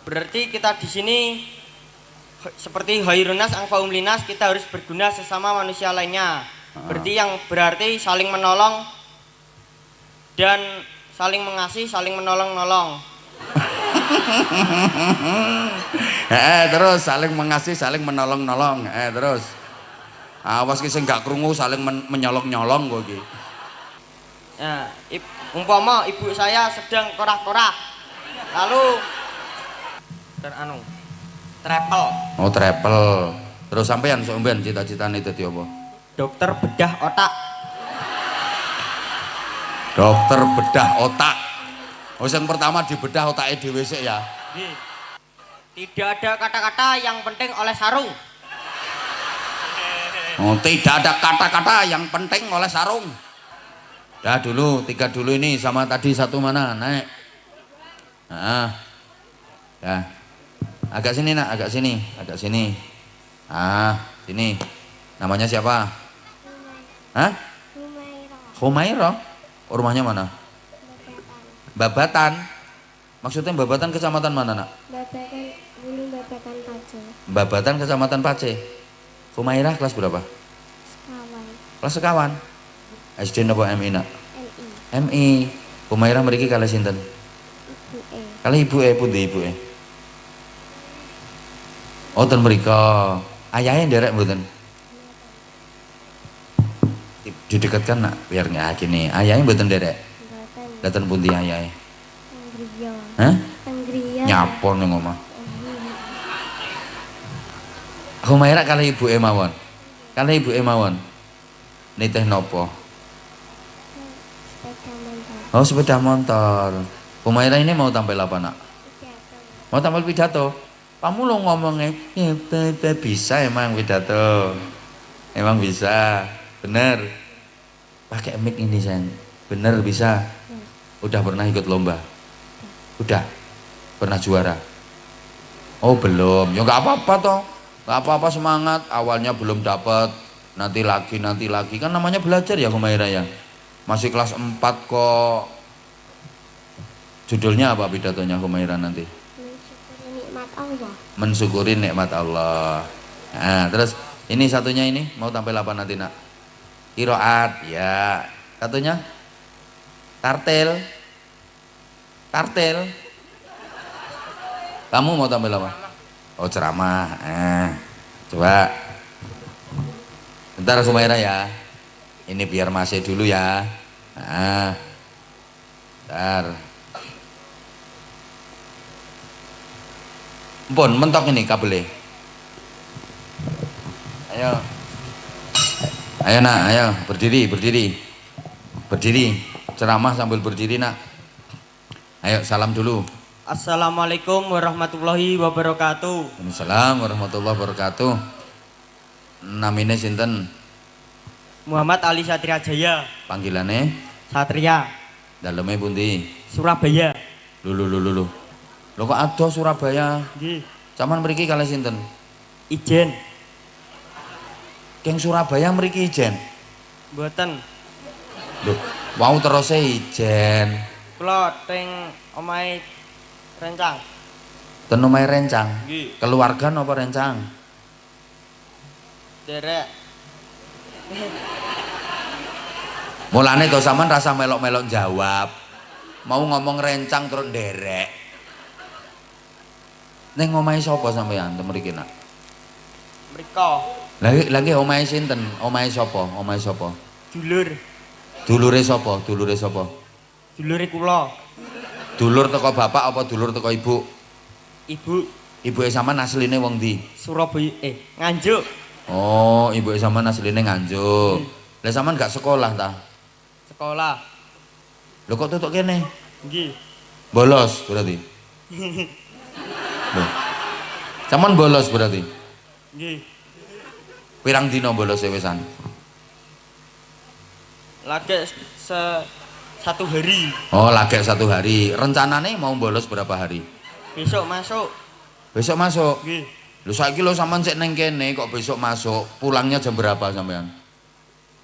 Berarti kita di sini seperti Khairunas Angfaum Linas, kita harus berguna sesama manusia lainnya. Berarti yang berarti saling menolong dan saling mengasihi, saling menolong-nolong. Terus saling mengasihi, saling menolong-nolong. Terus awas ki sing gak krungu saling menyolong-nyolong kok iki. Nah, umpama ibu saya sedang korah-korah, lalu travel. Oh, travel. Terus sampean sampean cita-citane dadi apa? Dokter bedah otak. Dokter bedah otak. Oh, yang pertama dibedah otaknya dhewe sik ya. Tidak ada kata-kata yang penting oleh sarung. Oh, tidak ada kata-kata yang penting oleh sarung. Dah dulu, 3 dulu ini sama tadi satu mana? Naik. Nah. Ya. Agak sini nak, agak sini, agak sini. Sini. Namanya siapa? Hah? Humaira. Rumahnya mana? Babatan. Maksudnya Babatan kecamatan mana nak? Babatan Pace. Babatan kecamatan Pace. Humaira kelas berapa? Sekawan. Kelas sekawan. SD napa MI nak? MI. MI. Humaira mriki kalih sinten? Ibuke. Kalih ibuke pundi ibuke? Oh, ten mrika. Ayahe nderek mboten? Didekatkan nak biar gini. Ayahe mboten nderek? Mboten. Dateng pundi ayahe? Tenggriya. Hah? Tenggriya. Nyapon ning omah. Humaira kalih ibuke mawon. Kalih ibuke mawon. Nitih napa? Sepeda motor. Oh, sepeda motor. Humaira ini mau tampil apa nak? Pidato. Mau tampil pidato? Kamu lo ngomongnya bisa emang pidato. Emang bisa. Bener. Pakai mic ini Sen. Bener bisa. Udah pernah ikut lomba? Udah. Pernah juara? Oh belum. Ya nggak apa-apa toh. Nggak apa-apa, semangat. Awalnya belum dapat. Nanti lagi. Kan namanya belajar ya Humaira ya. Masih kelas 4 kok. Judulnya apa pidatonya Humaira nanti? Mensyukuri nikmat Allah. Mensyukuri nikmat Allah. Nah, terus ini satunya ini mau tampil apa nanti nak? Qiraat ya. Satunya tartil. Kamu mau tampil apa? Oh, ceramah. Coba bentar Humaira ya. Ini biar masih dulu ya. Bentar. Pun mentok ini kabelnya. Ayo nak, ayo berdiri. Ceramah sambil berdiri nak. Ayo salam dulu. Assalamualaikum warahmatullahi wabarakatuh. Waalaikumsalam warahmatullahi wabarakatuh. Namine sinten? Muhammad Ali Satria Jaya. Panggilannya? Satria. Daleme pundi? Surabaya. Lulu. Lho kok ada Surabaya? Nggih. Zaman mriki kalih sinten? Ijen. Keng Surabaya mriki ijen. Mboten. Lho, wau terus ijen. Kula teng omahe Rencang. Ten omahe Rencang. Nggih. Keluarga napa Rencang? Derek. Mulane to sampean rasa melok-melok jawab. Mau ngomong Rencang terus nderek. Ning omahe sapa sampean ten mriki nak? Mriko. Lagi omahe sinten? Omahe sapa? Dulur. Dulure sapa? Dulure kula. Dulur teko bapak apa dulur teko ibu? Ibu. Ibuke sampean asline wong ndi? Surabaya. Nganjuk. Oh, ibuke sampean asline Nganjuk. Lah sampean gak sekolah ta? Sekolah. Lho kok tutuk kene? Nggih. Bolos berarti. Loh. Sampean bolos berarti. Nggih. Pirang dina bolos wisan? Lagi satu hari. Oh, lagi 1 hari. Rencanane mau bolos berapa hari? Besok masuk. Besok masuk. Nggih. Lho saiki lho sampean sik ning kene kok besok masuk. Pulangnya jam berapa sampean?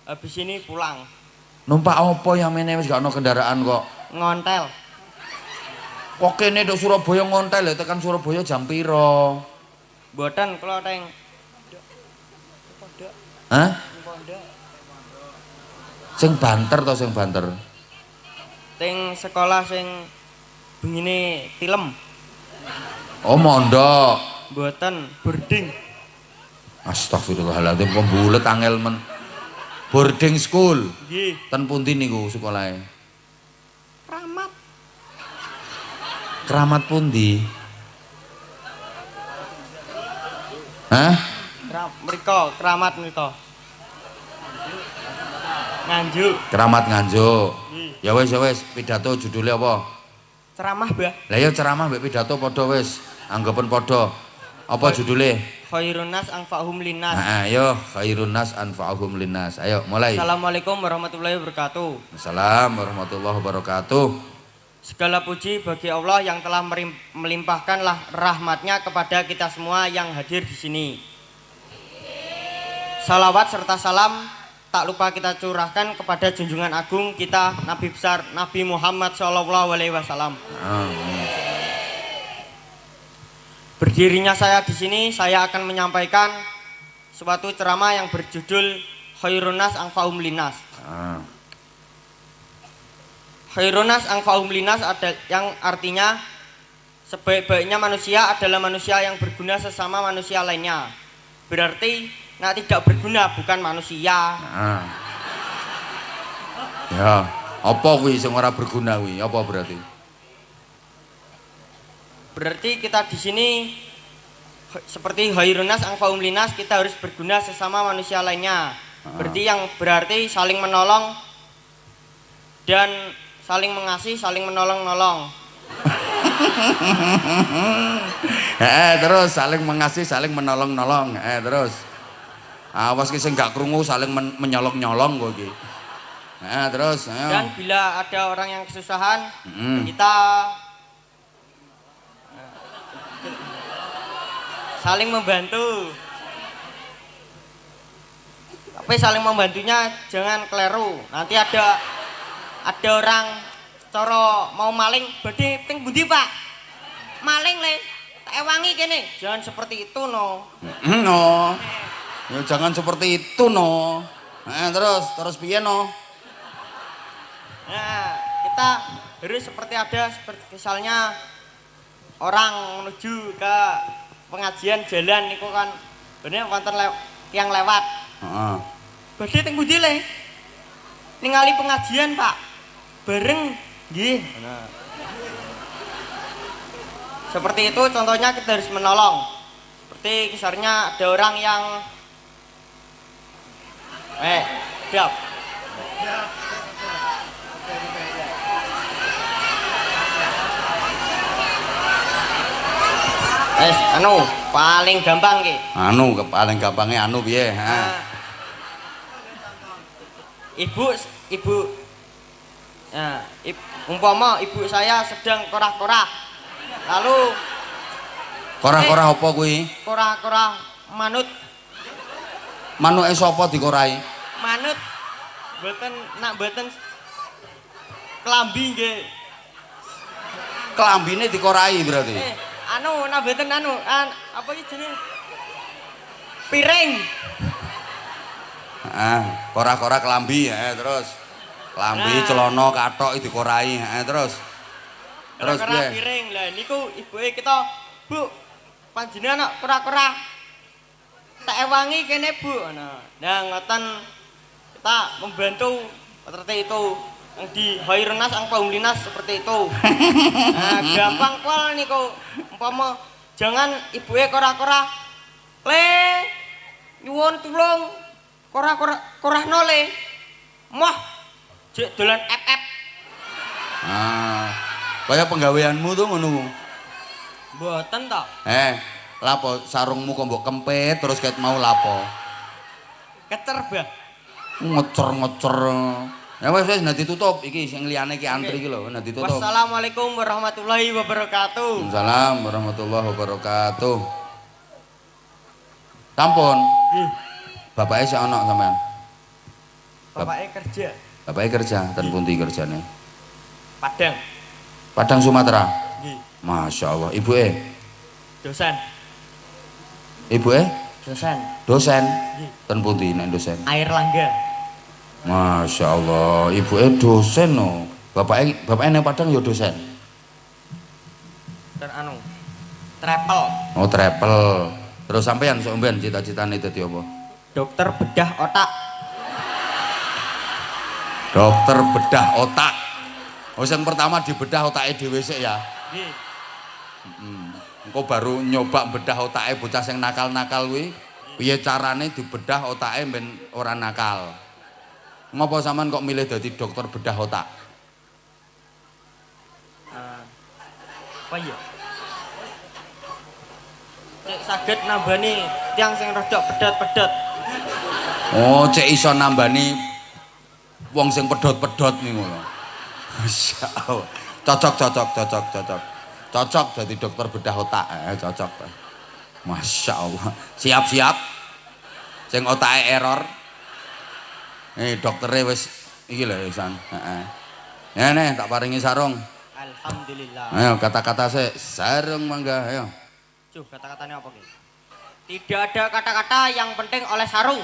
Habis ini pulang. Numpak apa yang mene wis gak ono kendaraan kok? Ngontel. Kok kene nduk Surabaya ngontel lek tekan Surabaya jam piro? Mboten kula teng Hah? Sing banter to sing banter. teng sekolah sing bengine tilem. Oh mondok. Mboten boarding. Astagfirullahaladzim pembulet angel men. Boarding school. Nggih. Ten pundi niku sekolahe? Kramat. Keramat pundi? Hah? Keramat mriko. Nganjuk. Keramat Nganjuk. Nggih. Ya wis pidato judulnya apa? Ceramah, Mbah. Lah ya ceramah mbek pidato padha wis, anggapan padha. Apa judulnya? Khairun nas anfa'hum linnas. Nah, ayo khairun nas anfa'uhum linnas. Ayo mulai. Assalamualaikum warahmatullahi wabarakatuh. Assalamualaikum warahmatullahi wabarakatuh. Segala puji bagi Allah yang telah melimpahkanlah rahmatnya kepada kita semua yang hadir di sini. Salawat serta salam tak lupa kita curahkan kepada junjungan agung kita Nabi besar Nabi Muhammad SAW. Amin. Berdirinya saya di sini, saya akan menyampaikan suatu ceramah yang berjudul Khairun nas anfa'uhum linnas. Khairun nas anfa'uhum linnas yang artinya sebaik-baiknya manusia adalah manusia yang berguna sesama manusia lainnya. Berarti tidak berguna bukan manusia. Ya, apa kuwi sing ora berguna kuwi? Apa berarti? Berarti kita di sini seperti khairun nas anfa'uhum linnas, kita harus berguna sesama manusia lainnya. Berarti saling menolong dan saling mengasihi, saling menolong-nolong. Terus saling mengasihi, saling menolong-nolong. Terus. Awas ki sing gak krungu saling menyolong-nyolong kok iki. Terus ayo. Dan bila ada orang yang kesusahan, kita saling membantu. Tapi saling membantunya jangan keliru. Nanti ada orang coro mau maling, badhe ping pundi, Pak? Maling le, tak ewangi kene. Jangan seperti itu no. No. Ya jangan seperti itu no. Terus piye no? Nah, kita harus seperti misalnya orang menuju ke pengajian jalan niku kan bener wonten yang lewat. Heeh. Badhe teng pundi le? Ningali pengajian, Pak. Bareng nggih. Nah. Seperti itu contohnya kita harus menolong. Seperti kisarnya ada orang yang siap. Paling gampang ki. Paling gampangnya piye? Ibu. Nah, umpama ibu saya sedang korah-korah. Lalu Korah-korah apa kuwi? Korah-korah manut. Manuke sapa dikorahi? Manut. Mboten klambi nggih. Klambine dikorahi berarti. Mboten apa iki jenenge? Piring. Korah-korah klambi, terus. Klambi, celana, kathok dikorahi, terus. Terus piye? Piring. Lah niku ibuke kita, Bu. Panjenengan korah-korah tak ewangi kene, Bu. Nah, ngoten kita membantu seperti itu. Yang di khairun nas anfa'uhum linnas seperti itu. Nah, gampang pol niku. Umpama jangan ibuke korah-korah le nyuwun tulung korah-korahno le. Moh jek dolan ep-ep. Kaya penggaweanmu tuh ngono. Mboten to. Lapo sarungmu kok mbok kempit terus ket mau lapo? Kecer, Bah. Ngecer-ngecer. Ya wis nanti tutup iki sing liyane iki antri iki lho, nanti tutup. Wassalamualaikum warahmatullahi wabarakatuh. Waalaikumsalam warahmatullahi wabarakatuh. Sampun. Bapake sik ana sampean. Bapake kerja. Bapake kerja, ten pundi kerjane? Padang. Padang Sumatera. Nggih. Masya Allah. Ibuke? Dosen. Ibuke? Dosen. Dosen. Nggih. Ten pundi nek dosen? Air Langga. Masya Allah. Ibuke dosen no. Bapaknya nang Padang ya dosen. Dan anu travel. Oh travel. Terus sampean sok mben cita-citane dadi apa? Dokter bedah otak. Dokter bedah otak. Oh yang pertama dibedah otake dhewe sik ya. Nggih. Engko baru nyoba bedah otake bocah sing nakal-nakal kuwi. Piye carane dibedah otake ben ora nakal. Ngopo sampean kok milih dadi dokter bedah otak? Apa ya? Cek saged nambani tiang sing rada pedhot-pedhot. Oh, cek iso nambani wong sing pedhot-pedhot niku lho. Masyaallah. Cocok dadi dokter bedah otak. Cocok. Masyaallah. Siap-siap. Sing otake error. Doktere wis iki lho Isan. Heeh. Ya nih tak paringi sarung. Alhamdulillah. Ayo kata-kata sik, sarung mangga ayo. Cuh, kata-katanya apa ki? Tidak ada kata-kata yang penting oleh sarung.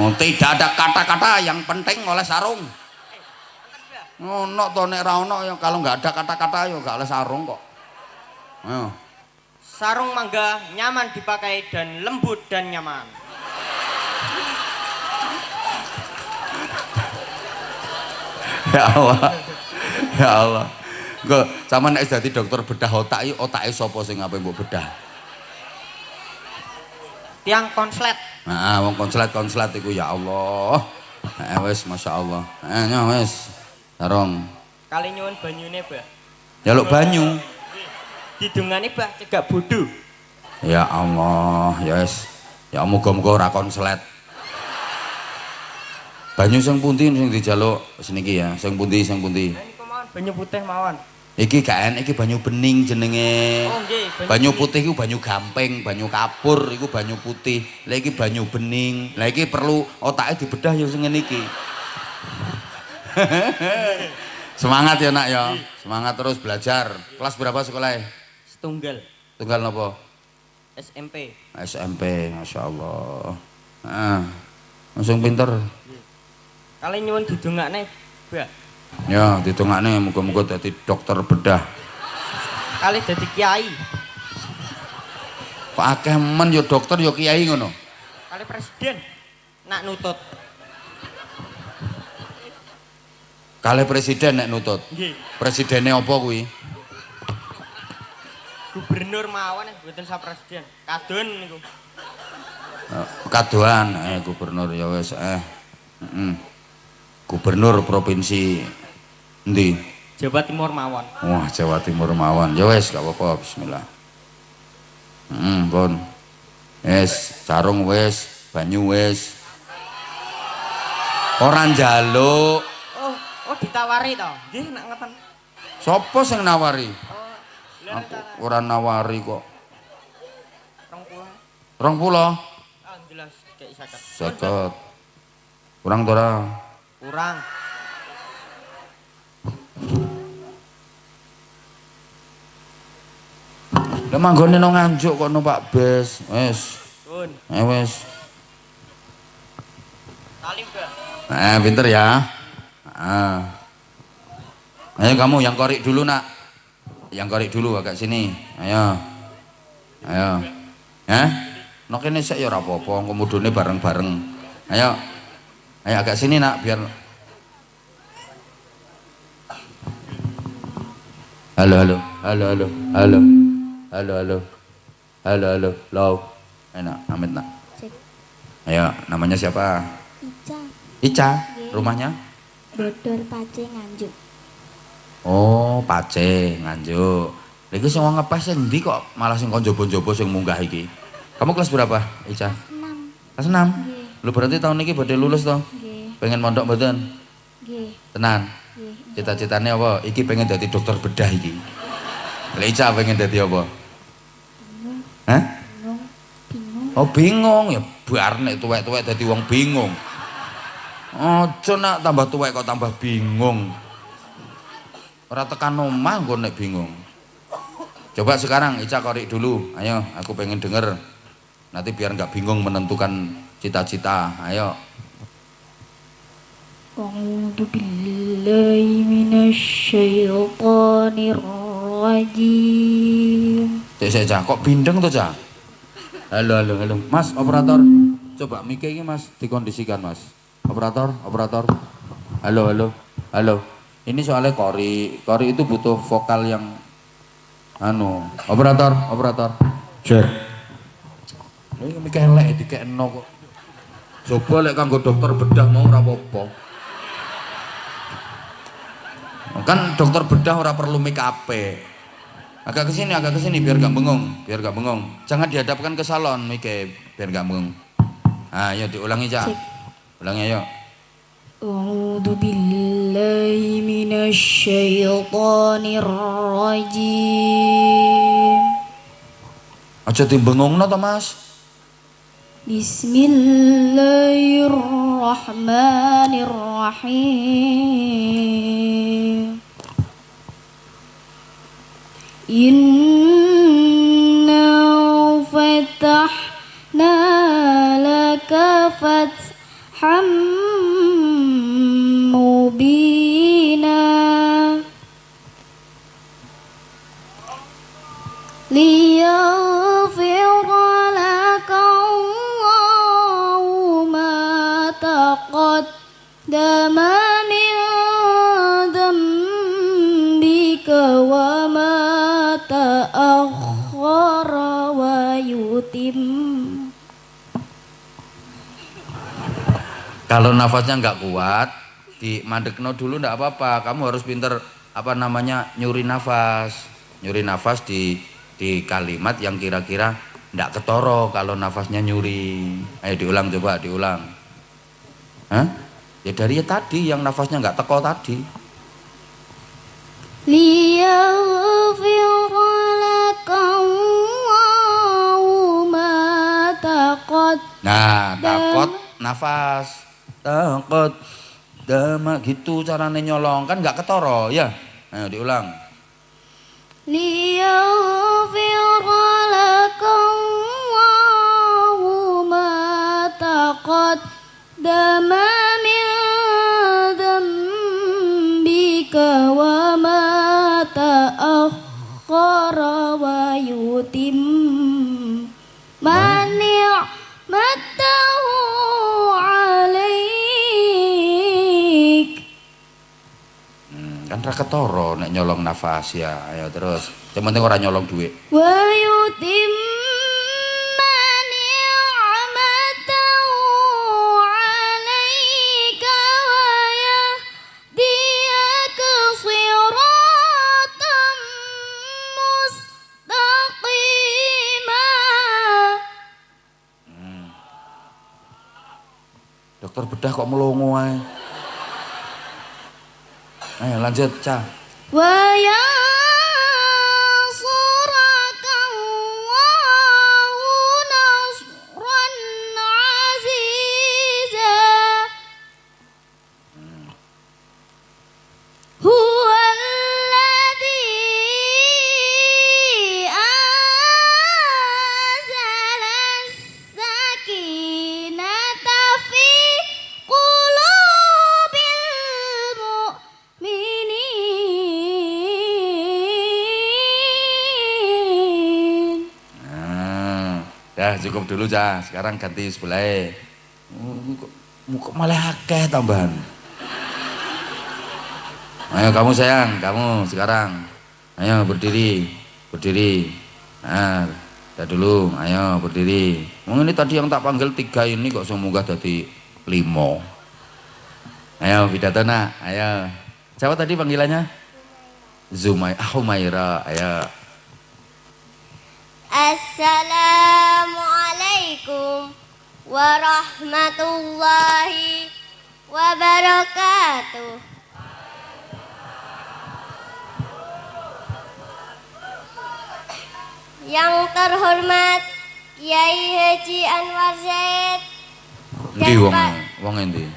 Oh, tidak ada kata-kata yang penting oleh sarung. Ono to nek ra ono ya kalau nggak ada kata-kata ya nggak oleh sarung kok. Ayo. Sarung mangga nyaman dipakai dan lembut dan nyaman. Ya Allah. Ya Allah. Engko sampean nek dadi dokter bedah otak iki otake sapa sing ape mbok bedah? Tiang konslet. Nah, wong konslet iku ya Allah. Wis masyaallah. Nyo wis. Sarung. Kali nyuwun banyune, Mbah. Jaluk banyu. Didungane, Mbah, cegak bodho. Ya Allah, ya wis. Ya muga-muga ora konslet. Banyu sing pundi sing dijaluk seniki ya, sing pundi. Niku mawon banyu putih mawon. Iki gak enek iki banyu bening jenenge. Oh nggih, Banyu putih iku banyu gamping, banyu kapur iku banyu putih. Lah iki banyu bening. Lah iki perlu otake dibedah ya sing ngene iki. Semangat ya nak ya. Semangat terus belajar. Kelas berapa sekolahnya? Setunggal. Tunggal napa? SMP. SMP, Masya Allah. Langsung pinter. Kali nyuwun didongakne, Mbah. Ya, ditungakne muga-muga dadi dokter bedah. Kali dadi kiai. Kok akeh men ya dokter ya kiai ngono. Kali presiden nak nutut. Kali presiden nek nutut. Nggih. Presidene apa kuwi? Gubernur mawon mboten sa presiden. Kadon niku. Kadoan gubernur ya wis Gubernur provinsi endi? Jawa Timur mawon. Wah, Jawa Timur mawon. Ya wis gak apa-apa, bismillah. Pun. Wis, sarung wis, banyu wis. Ora njaluk. Oh ditawari to. Nggih nak ngeten. Sopo sing nawari? Lha Aku ora nawari kok. 20. 20. Ah jelas kayak 50. 50. Kurang to ora? Kurang. Lah manggone nang Nganjuk kok numpak bis. Wis. Pun. Wis. Salim, Mbak. Pinter ya. Ayo kamu yang korek dulu nak. Yang korek dulu agak sini. Ayo. Nok kene sik ya ora apa-apa, kemudune bareng-bareng. Ayo. Ayo agak sini nak biar. Halo. Low. Enak, amit nak. Cek. Ayo, namanya siapa? Ica. Ica. Rumahnya? Dodol Pace Nganjuk. Oh, Pace, Nganjuk. Lha iki sing wong ngepes sing ndi kok malah sing kon jobo-jobo sing munggah iki. Kamu kelas berapa, Ica? 6. Kelas 6. Nggih. Lu berarti tahun ini badhe lulus to? Nggih. Pengen mondok mboten? Nggih. Tenan. Nggih. Cita-citane apa? Iki pengen dadi dokter bedah iki. Lha Ica pengen dadi apa? Bingung. Hah? Bingung. Oh, bingung ya. Bar nek tuwek-tuwek dadi wong bingung. Aja nak tambah tuwek kok tambah bingung. Ora tekan omah engko nek bingung. Coba sekarang Ica korek dulu. Ayo, aku pengen denger. Nanti biar nggak bingung menentukan cita-cita. Ayo. A'udzu billahi minasyaitonir rajim. Cek Cak, kok bindeng tuh Cak? Halo, halo, halo. Mas, operator. Coba mic ini Mas dikondisikan Mas. Operator, operator. Halo, halo. Halo. Ini soalnya Kori. Kori itu butuh vokal yang operator, operator. Cek. Ini mic elek dikekno kok. Coba lek kanggo dokter bedah mau ora apa-apa. Kan dokter bedah ora perlu mic apik. Agak ke sini biar gak bengong, biar gak bengong. Jangan dihadapkan ke salon mic biar gak bengong. Ayo diulangi Cak. Ulangi ayo. A'udzu billahi minasyaitonir rajim. Aja dibengongno to Mas. Bismillahirrahmanirrahim. Inna fatahna laka fatham mubina liyaghfira laka Allahu ma taqaddama min dhanbika wa ma ta'akhkhara wa yutim. Kalau nafasnya nggak kuat, di mandekno dulu nggak apa-apa. Kamu harus pinter nyuri nafas. Nyuri nafas di kalimat yang kira-kira nggak ketoro kalau nafasnya nyuri. Ayo diulang coba, diulang. Hah? Ya dari tadi yang nafasnya nggak teko tadi. Liyaghfira laka Allahu ma taqaddama. Nah, takut nafas. Takut dama gitu carane nyolong kan nggak ketoro ya. Ayo diulang. Liyaghfira laka Allahu ma taqaddama min dhanbika wa ma ta'akhkhara wa yutim ni'matahu 'alaik. Kan ra ketoro nek nyolong nafas ya. Ayo terus. Yang penting ora nyolong duit. Wa yutim ni'matahu 'alaika wa yahdiyaka siratan mustaqima. Dokter bedah kok melongo ae. Ayo lanjut, Cah. Wa yansuraka Allahu nasran aziza. Huwallazi anzala as-sakinata fi qulubil mu'minin. Dah cukup dulu, Cah. Sekarang ganti sebelah. Kok malah akeh tambahan. Ayo kamu sayang, kamu sekarang. Ayo berdiri, berdiri. Nah, dah dulu. Ayo berdiri. Ini tadi yang tak panggil 3 ini kok semoga jadi 5. Ayo pidato nak. Ayo. Siapa tadi panggilannya? Humaira. Ayo. Assalamualaikum warahmatullahi wabarakatuh. Yang terhormat Kiai Haji Anwar Zaid Endi wong endi?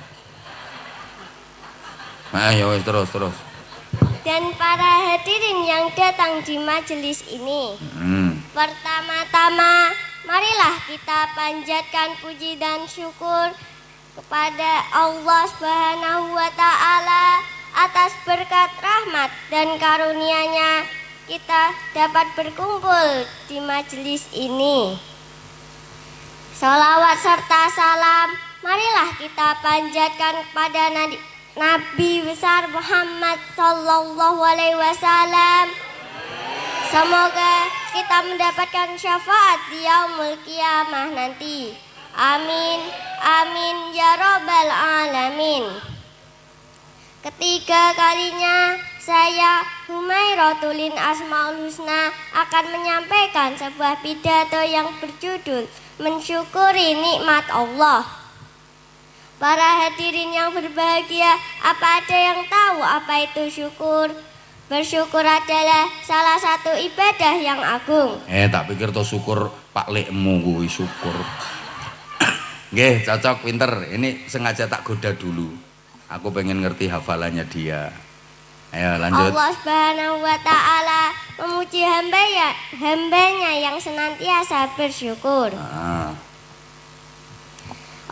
Ayo wis terus. dan para hadirin yang datang di majelis ini. Pertama-tama, marilah kita panjatkan puji dan syukur kepada Allah Subhanahu wa Ta'ala atas berkat rahmat dan karunia-Nya kita dapat berkumpul di majelis ini. Salawat serta salam marilah kita panjatkan kepada Nabi besar Muhammad sallallahu alaihi wasallam. Semoga kita mendapatkan syafaat di yaumul qiyamah nanti. Amin, amin ya rabbal alamin. Ketiga kalinya saya Humairotulin Asmaul Husna akan menyampaikan sebuah pidato yang berjudul Mensyukuri Nikmat Allah. Para hadirin yang berbahagia, apa ada yang tahu apa itu syukur? Bersyukur adalah salah satu ibadah yang agung. Tak pikir to syukur Pak Lekmu kuwi syukur. Nggih, cocok, pinter. Ini sengaja tak goda dulu. Aku pengen ngerti hafalannya dia. Ayo lanjut. Allah Subhanahu wa Ta'ala memuji hambanya yang senantiasa bersyukur.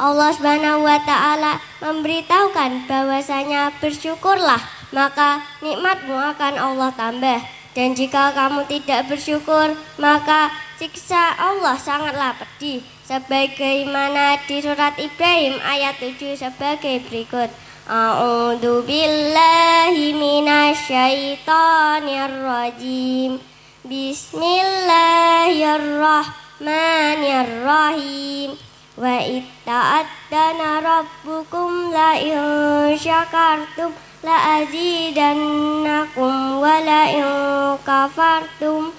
Allah Subhanahu wa Ta'ala memberitahukan bahwasanya bersyukurlah, maka nikmatmu akan Allah tambah. Dan jika kamu tidak bersyukur, maka siksa Allah sangatlah pedih. Sebagaimana di surat Ibrahim ayat 7 sebagai berikut. A'udzu billahi minasyaitonir rajim. Bismillahirrahmanirrahim. Wa itta'addana rabbukum la in syakartum la azidannakum wa la in kafartum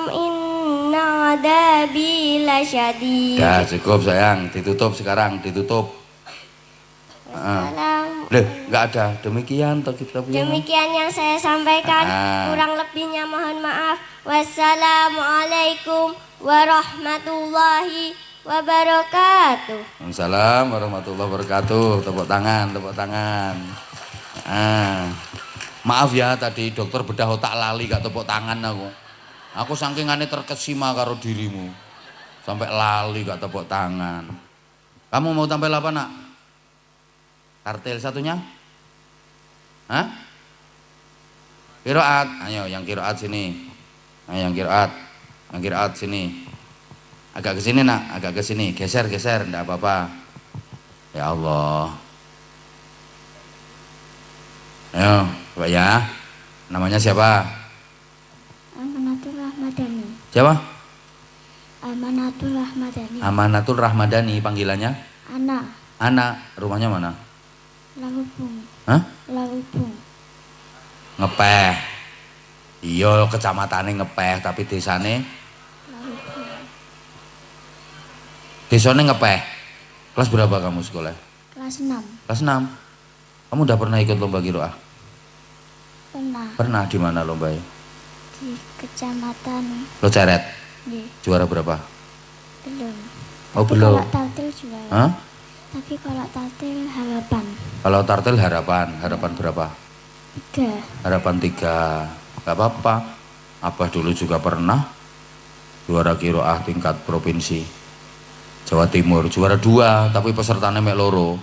inna adabi lasyadid. Ya cukup sayang, ditutup sekarang, ditutup. Loh, enggak ada. Demikian toh kita punya. Demikian yang saya sampaikan. Kurang lebihnya mohon maaf. Wassalamualaikum warahmatullahi wabarakatuh. Waalaikumsalam warahmatullahi wabarakatuh. Tepuk tangan, tepuk tangan. Maaf ya tadi dokter bedah otak lali gak tepuk tangan aku. Aku sangkingane terkesima karo dirimu. Sampai lali gak tepuk tangan. Kamu mau tampil apa, Nak? Kartil satunya? Hah? Qiraat. Ayo yang qiraat sini. Ayo yang qiraat. Yang qiraat sini. Agak ke sini, Nak, agak ke sini. Geser, enggak apa-apa. Ya Allah. Ayo, coba ya. Namanya siapa? Amanatul Rahmadani. Siapa? Amanatul Rahmadani. Amanatul Rahmadani panggilannya? Ana. Rumahnya mana? Laubung. Hah? Laubung. Ngepeh. Iya, kecamatannya Ngepeh, tapi desane Laubung. desane Ngepeh. Kelas berapa kamu sekolah? Kelas 6. Kelas 6. Kamu udah pernah ikut lomba qiraah? Pernah Pernah di mana lombanya? di kecamatan. Lo ceret? Nggih, Juara berapa? belum. Oh, Tapi belum. Kalau tartil juara. Hah? Tapi kalau tartil harapan. Kalau tartil harapan berapa? 3. Harapan 3. Gak apa-apa. Abah dulu juga pernah juara qiraah tingkat provinsi Jawa Timur, juara 2, tapi pesertanya mek loro.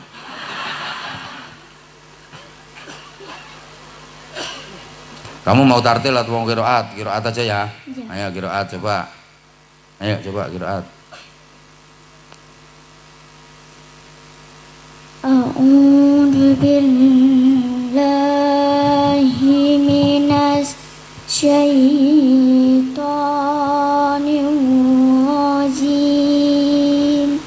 Kamu mau tartil atau mau qiraat? Qiraat aja ya. Iya. Ayo qiraat coba. Ayo coba qiraat. A'udzu billahi minas syaitonir rajim.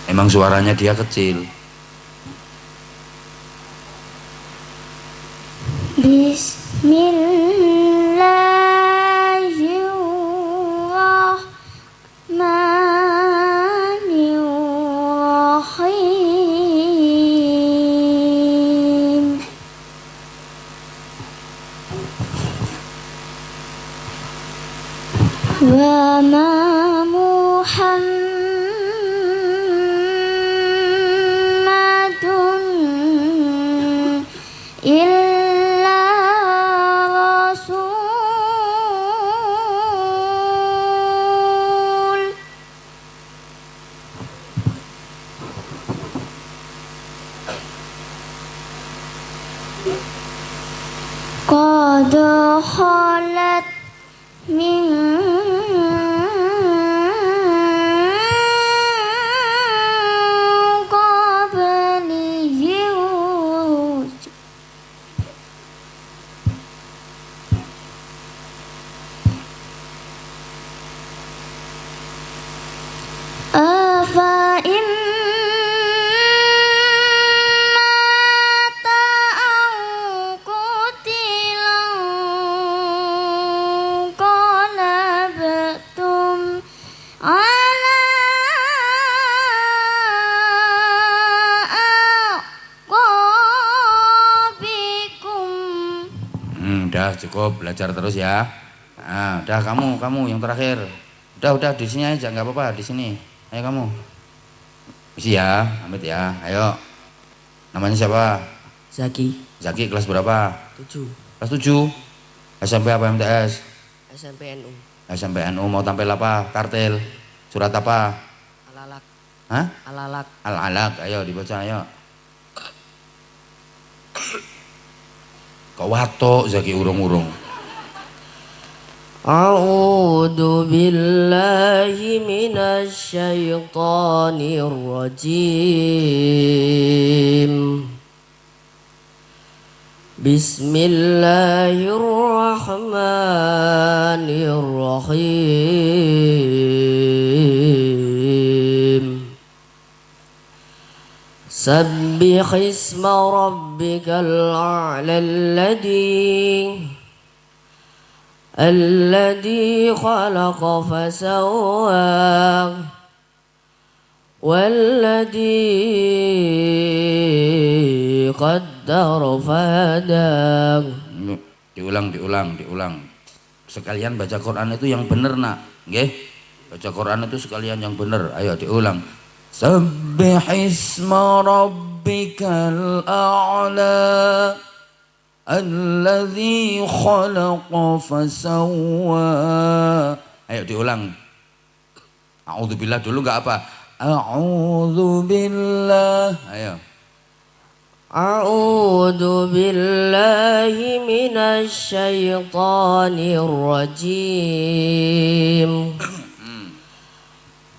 Emang suaranya dia kecil. Bismillahirrahmanirrahim. Wa ma Muhammadun قد خلت من قبلهم أفإن مات أو قتل انقلبتم على أعقابكم. Udah cukup, belajar terus ya. Nah, udah kamu yang terakhir. Udah di sini aja, nggak apa-apa di sini. Ayo kamu. Isi ya, Amit ya. Ayo. Namanya siapa? Zaki Zaki, kelas berapa? 7 Kelas 7. SMP apa MTS? SMP NU SMP NU. Mau tampil apa? Kartil. Surat apa? Alalak Hah? Alalak Al-Alaq. Ayo dibaca ayo. Kok watok Zaki urung-urung. A'udzu billahi minasy syaithanir rajim. Bismillahirrahmanirrahim. Sabbih isma rabbikal a'la الذي خلق فسوى والذي قدر فهدى. Diulang. Sekalian baca Quran itu yang bener nak, nggih? Baca Quran itu sekalian yang bener. Ayo diulang. Sabbih isma rabbikal a'la alladzi khalaqa fasawwa. Ayo diulang. A'udzubillah dulu enggak apa? A'udzubillah. Ayo. A'udzu billahi minasy syaithanir rajim.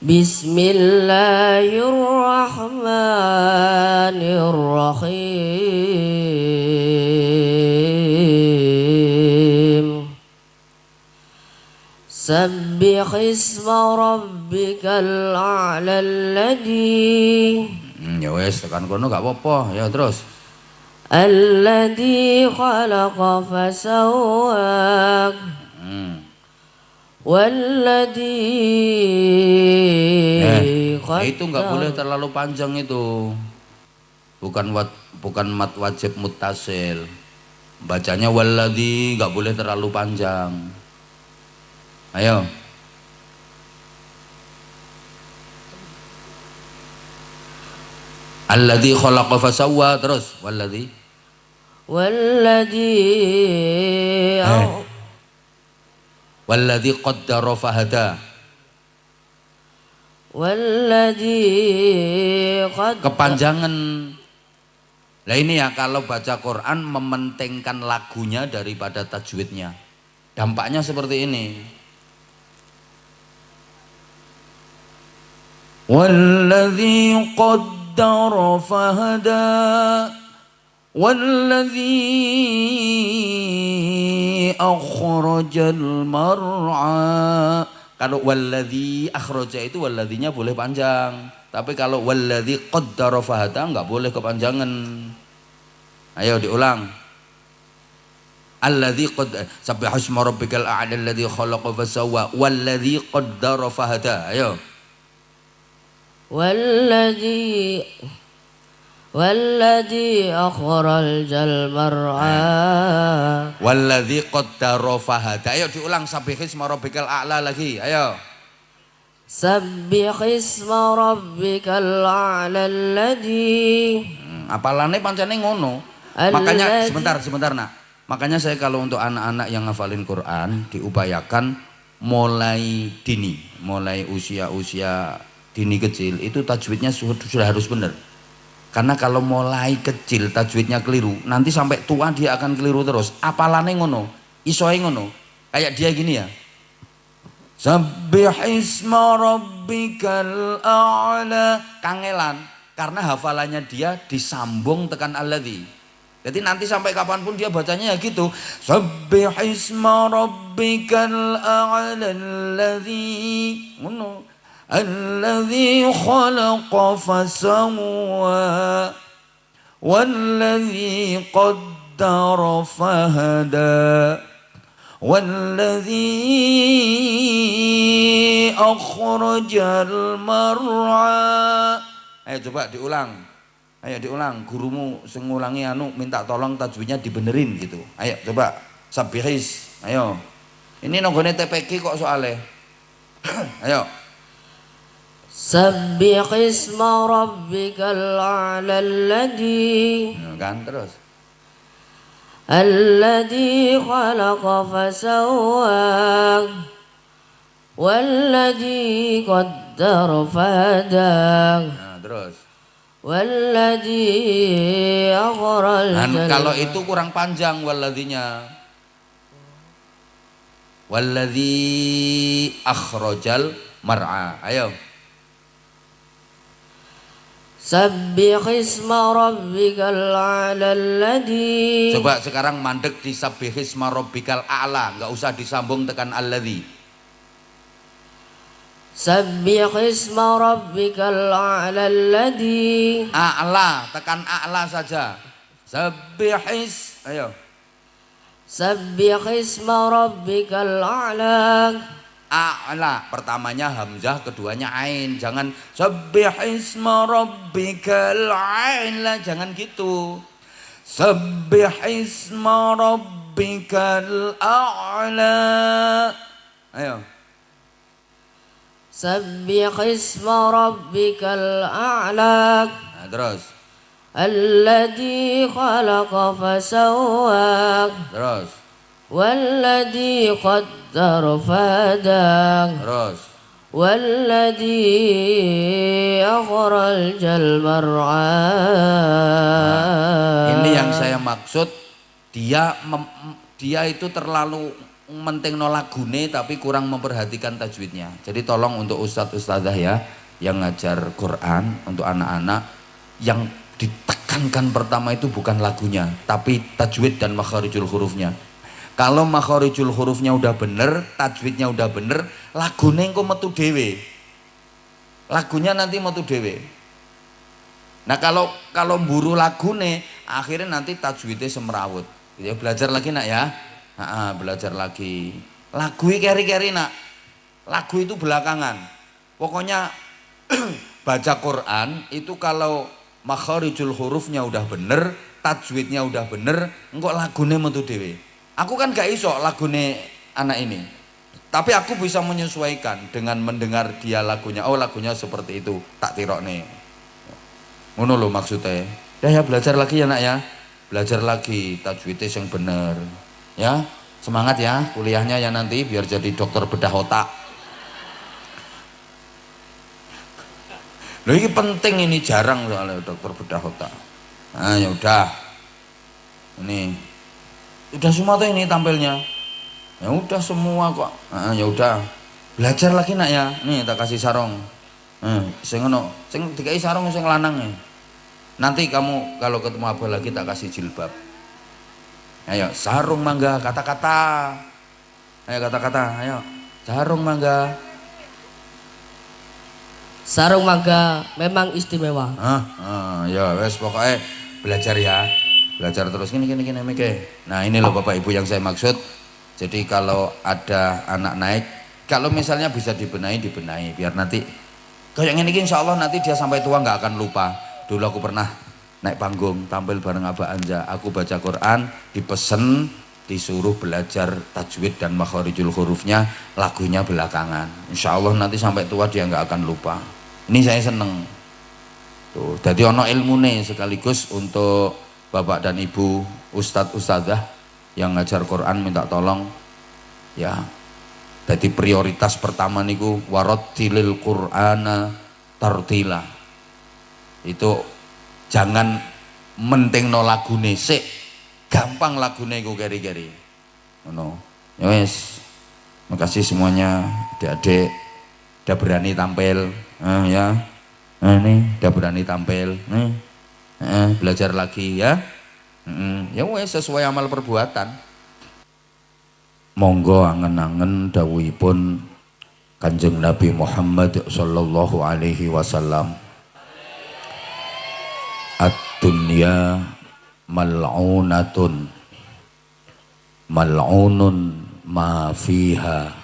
Bismillahirrahmanirrahim. Sabbih isma rabbikal a'la alladzi Ya wes tekan kono gak apa-apa. Ya terus. alladzi khalaqa fasawwa walladzi Itu nggak boleh terlalu panjang itu. Bukan mat wajib muttasil. Bacanya walladzi nggak boleh terlalu panjang. Ayo. Alladzi khalaqa fasawwa terus walladzi qaddara fahada. Kepanjangan. Nah ini ya kalau baca Quran mementingkan lagunya daripada tajwidnya. Dampaknya seperti ini. Walladzi qaddara fahada walladzi akhrajal mar'a. Kalau walladzi akhraja itu walladzinya boleh panjang. Tapi kalau walladzi qaddara fahada enggak boleh kepanjangan. Ayo diulang. Alladzi sabbih isma rabbikal a'la alladzi khalaqa fasawwa walladzi qaddara fahada. Ayo. والذي أخرج المرعى Walladzi qaddara fahada. Ayo diulang sabbih isma rabbikal a'la lagi. Ayo. Sabbih isma rabbikal a'la alladzi. Apalane pancene ngono. Makanya sebentar nak. Makanya saya kalau untuk anak-anak yang ngafalin Quran diupayakan mulai dini, mulai usia dini kecil itu tajwidnya sudah harus benar. Karena kalau mulai kecil tajwidnya keliru, nanti sampai tua dia akan keliru terus. Apalane ngono, isoe ngono. Kayak dia gini ya. Sabbih isma rabbikal a'la. Kangelan karena hafalannya dia disambung tekan alladzi. Jadi nanti sampai kapanpun dia bacanya ya gitu. Sabbih isma rabbikal a'la alladzi. Ngono. الذي خلق فسوى والذي قدر فهدى والذي أخرج المرعى. Ayo coba diulang. Ayo diulang. Gurumu sing ngulangi anu minta tolong tajwidnya dibenerin gitu. Ayo coba. Sabihis. Ayo. Ini nonggone TPQ kok soalnya. Ayo. Sabbih isma rabbikal a'la alladhi. Kan terus. Alladhi khalaqa fasawwa walladhi qaddara fahada. Nah, terus. Walladhi akhrajal. Kalau itu kurang panjang walladzinya. Walladzi akhrajal mar'a. Ayo. Sabbih isma rabbikal a'la alladhi. Coba sekarang mandek di sabbih isma rabbikal a'la, enggak usah disambung tekan alladzi. Sabbih isma rabbikal a'la alladhi. A'la, tekan a'la saja. Sabbih ayo. Sabbih isma rabbikal a'la. A'la, pertamanya hamzah, keduanya ain. Jangan sabbih isma rabbikal a'la, jangan gitu. Sabbih isma rabbikal a'la. Ayo. Sabbih isma rabbikal a'la. Nah, terus. Alladzi khalaqa fasawwa. Terus. Walladzi qaddara fahada. Terus. Walladzi akhrajal mar'a. Ini yang saya maksud, dia itu terlalu mentingno lagune tapi kurang memperhatikan tajwidnya. Jadi tolong untuk ustadz ustadzah ya yang ngajar Quran untuk anak-anak, yang ditekankan pertama itu bukan lagunya tapi tajwid dan makharijul hurufnya. Kalau makharijul hurufnya udah bener, tajwidnya udah bener, lagune engko metu dhewe. Lagunya nanti metu dhewe. Nah kalau mburu lagune, akhirnya nanti tajwidnya semrawut. Ya belajar lagi nak ya. Belajar lagi. Lagu keri-keri nak. Lagu itu belakangan. Pokoknya baca Quran itu kalau makharijul hurufnya udah bener, tajwidnya udah bener, engko lagune metu dhewe. Aku kan gak iso lagune anak ini, tapi aku bisa menyesuaikan dengan mendengar dia lagunya. Oh lagunya seperti itu, tak tirokne. Ngono lho maksudnya. Ya belajar lagi ya nak ya, belajar lagi tajwidnya yang bener. Ya semangat ya kuliahnya ya nanti biar jadi dokter bedah otak. Loh ini penting, ini jarang soalnya dokter bedah otak. Nah ya udah, ini udah semua tuh ini tampilnya. Ya udah semua kok. Ya udah, belajar lagi nak ya. Nih tak kasih sarung. Sing ngono, sing dikai sarung sing lanang ya. Nanti kamu kalau ketemu abah lagi tak kasih jilbab. Ayo sarung mangga, kata-kata. Ayo kata-kata, ayo sarung mangga. Sarung mangga memang istimewa. Ya wes pokoknya belajar ya. Belajar terus gini Mike. Nah ini loh Bapak Ibu yang saya maksud. Jadi kalau ada anak naik, kalau misalnya bisa dibenahi biar nanti kayak gini insya Allah nanti dia sampai tua nggak akan lupa. Dulu aku pernah naik panggung tampil bareng Abah Anja, aku baca Quran, dipesen disuruh belajar tajwid dan makharijul hurufnya, lagunya belakangan. Insya Allah nanti sampai tua dia nggak akan lupa. Ini saya seneng tuh, jadi ono ilmune sekaligus untuk Bapak dan Ibu Ustadz Ustadzah yang ngajar Quran minta tolong ya. Jadi prioritas pertama niku warattilil Qur'ana tartila. Itu Jangan mentingno lagune sik, gampang lagune iku keri-keri. Ngono. Ya wis. Makasih semuanya, adik-adik udah berani tampil, ya. Ini udah berani tampil, belajar lagi ya. Ya wes sesuai amal perbuatan. Monggo angen-angen dawuhipun Kanjeng Nabi Muhammad sallallahu alaihi wasallam. Ad-dunya mal'unatun mal'unun ma fiha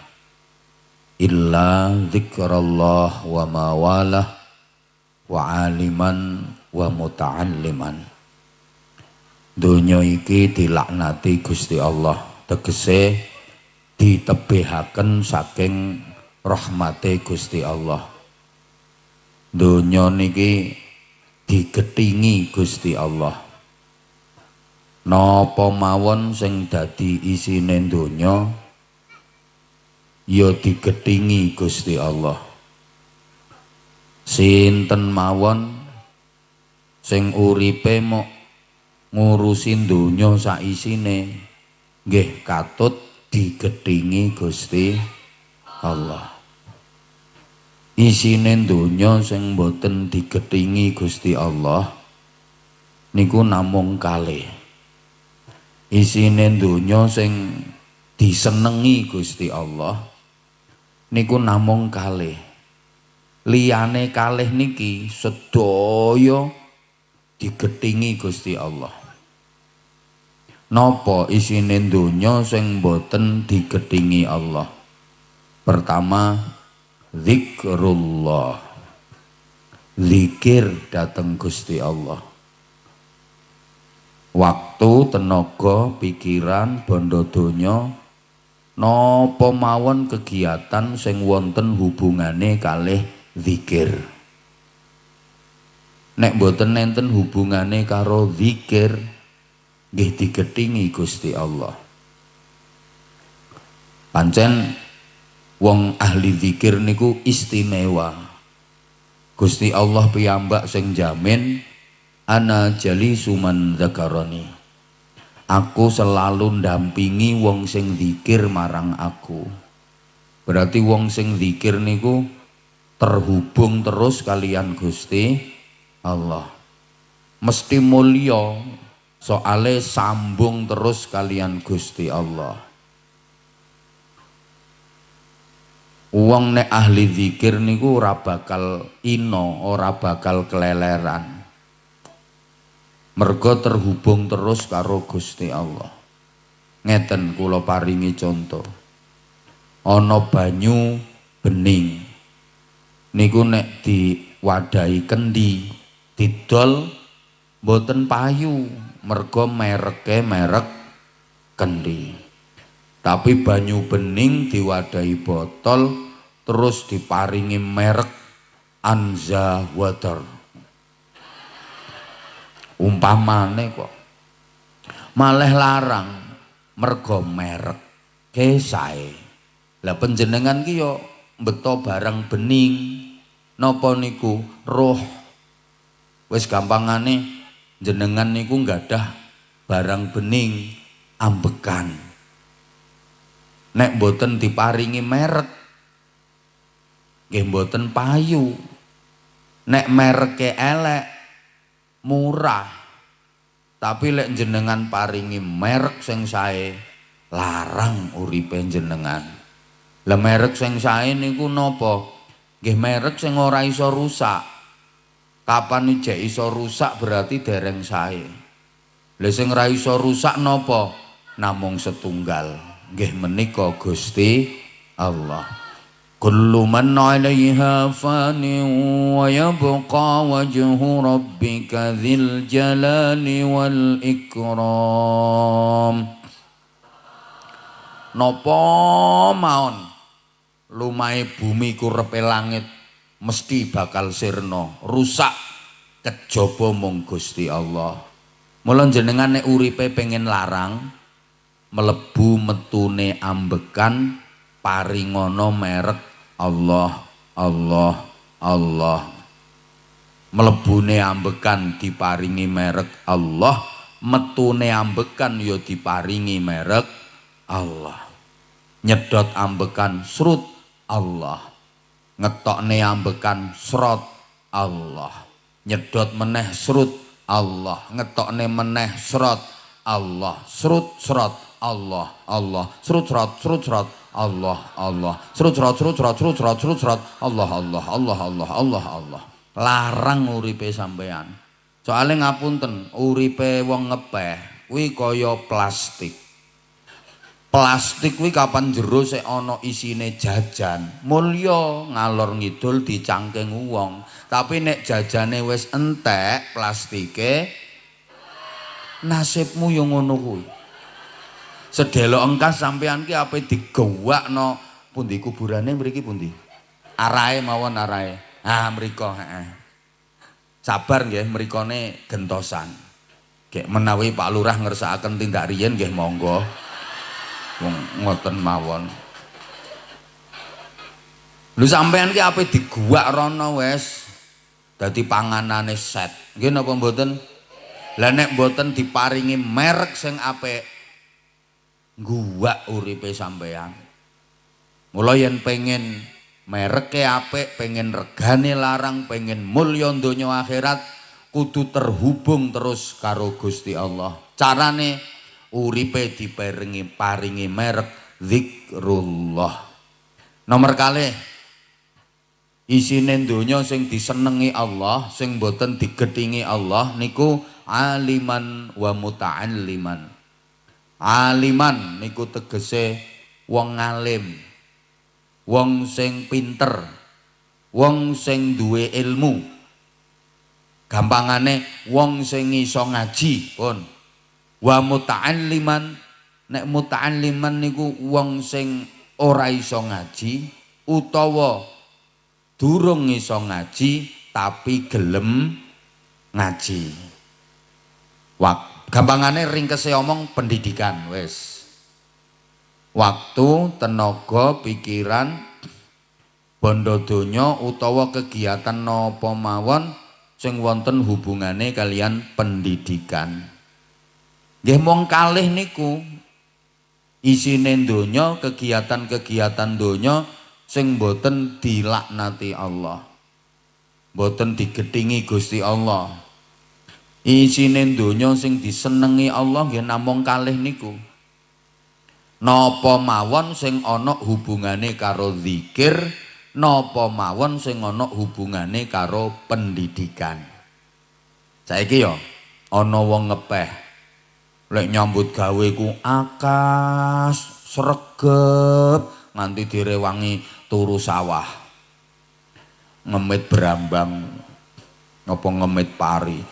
illa dzikrullah wa ma walah wa aliman wa muta'alliman. Donya iki dilaknati Gusti Allah, tegese ditebihaken saking rahmate Gusti Allah. Donya niki digethingi Gusti Allah. Napa mawon sing dadi isine donya ya digethingi Gusti Allah. Sinten mawon sing uripe mok ngurusin donya sak isine nggih katut digethingi Gusti Allah. Isine donya sing boten digethingi Gusti Allah niku namung kalih. Isine donya sing disenengi Gusti Allah niku namung kalih. Liyane kalih niki sedaya digethingi Gusti Allah. Napa isine donya sing boten digethingi Allah? Pertama, zikrullah. Zikir dateng Gusti Allah. Waktu, tenaga, pikiran, bondo donya napa mawon kegiatan sing wonten hubungane kalih zikir. Nek boten nenten hubungane karo zikir, nggih digethingi Gusti Allah. Pancen wong ahli zikir niku istimewa. Gusti Allah piyambak sing jamin ana jalisu man dzakarani. Aku selalu ndampingi wong sing zikir marang aku. Berarti wong sing zikir niku terhubung terus kalian Gusti Allah. Mesti mulya soale sambung terus kalian Gusti Allah. Wong nek ahli zikir niku ora bakal ino, ora bakal keleleran. Mergo terhubung terus karo Gusti Allah. Ngeten kula paringi contoh. Ana banyu bening. Niku nek diwadahi kendi, didol mboten payu. Mergo mereke merek kendi. Tapi banyu bening diwadahi botol terus diparingi merek Anza Water. Umpamane kok malah larang mergo merek kesae. Lah panjenengan ki yo mbeta barang bening napa niku roh. Wis gampangane jenengan niku nggadah barang bening ambekan. Nek mboten diparingi merek nggih mboten payu. Nek mereke elek murah, tapi lek jenengan paringi merek sing sae larang uripe jenengan. Lah merek sing sae niku napa? Nggih merek sing ora iso rusak. Kapan ijek iso rusak berarti dereng sae. Lah sing ora iso rusak napa? Namung setunggal. Nggih menika Gusti Allah. Kullu man 'alaiha fanin wa yabqa wajhu rabbika dzil jalali wal ikram. Napa maon lumahe bumi kurepe langit mesti bakal sirna, rusak kejaba mung Gusti Allah. Mula jenengan nek uripe pengen larang melebu metune ambekan paringono merek Allah, Allah, Allah. mlebune ambekan diparingi merek Allah, metune ambekan ya diparingi merek Allah. Nyedot ambekan srut Allah, ngetokne ambekan srot Allah, nyedot meneh srut Allah, ngetokne meneh srot Allah, srut srot Allah Allah, srut srot Allah Allah, srut srot Allah Allah Allah Allah Allah Allah. Larang uripe sampean. Soale ngapunten, uripe wong ngepeh kuwi kaya plastik. Plastik kuwi kapan jero sik ana isine jajan, mulya ngalor ngidul dicangking wong. Tapi nek jajane wis entek plastike, nasibmu yo ngono kuwi. Sedelok engkas sampean ki ape digewakno pundi kuburane mriki pundi? Arahe mawon arahe. Ah mriko heeh. Sabar nggih mrikone gentosan. Gek menawi Pak Lurah ngersakaken tindak riyen nggih monggo. Wong ngoten mawon. Lho sampean ki ape diguwak rono wis dadi panganane set. Nggih napa mboten? Lah nek mboten diparingi merek sing apik guwak uripe sampean. Mula yen pengen mereke apik, pengen regane larang, pengen mulya donya akhirat kudu terhubung terus karo Gusti Allah. Carane uripe paringi merek zikrullah. Nomor kalih isine donya sing disenengi Allah, sing boten digedhingi Allah niku aliman wa muta'alliman. Aliman niku tegese wong alim, wong sing pinter, wong sing duwe ilmu. Gampangane wong sing iso ngaji pun. Wa muta'alliman, nek muta'alliman niku wong sing ora iso ngaji utawa durung iso ngaji tapi gelem ngaji. Gampangane ringkese omong pendidikan wis. Waktu, tenaga, pikiran, bondo donya utawa kegiatan napa mawon sing wonten hubungane kalian pendidikan. Nggih mung kalih niku isine donya, kegiatan-kegiatan donya sing boten dilaknati Allah, boten digedhingi Gusti Allah. Isine donya sing disenengi Allah nggih namung kalih niku. Napa mawon sing ana hubungane karo zikir, napa mawon sing ana hubungane karo pendidikan. Saiki ya ana wong ngepeh lek nyambut gawe ku akas sregep nganti direwangi turu sawah, ngemit brambang napa ngemit pari.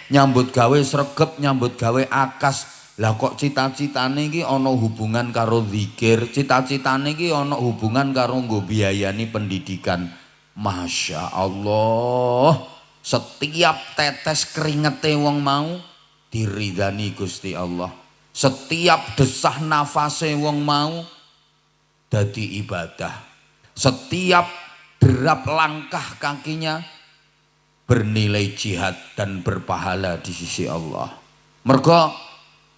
Nyambut gawe sregep, nyambut gawe akas. Lah kok cita-citane iki ana hubungan karo zikir, cita-citane iki ana hubungan karo nggo biayani pendidikan. Masya Allah, setiap tetes keringete wong mau diridani Gusti Allah. Setiap desah nafase wong mau dadi ibadah. Setiap derap langkah kakinya bernilai jihad dan berpahala di sisi Allah. Mergo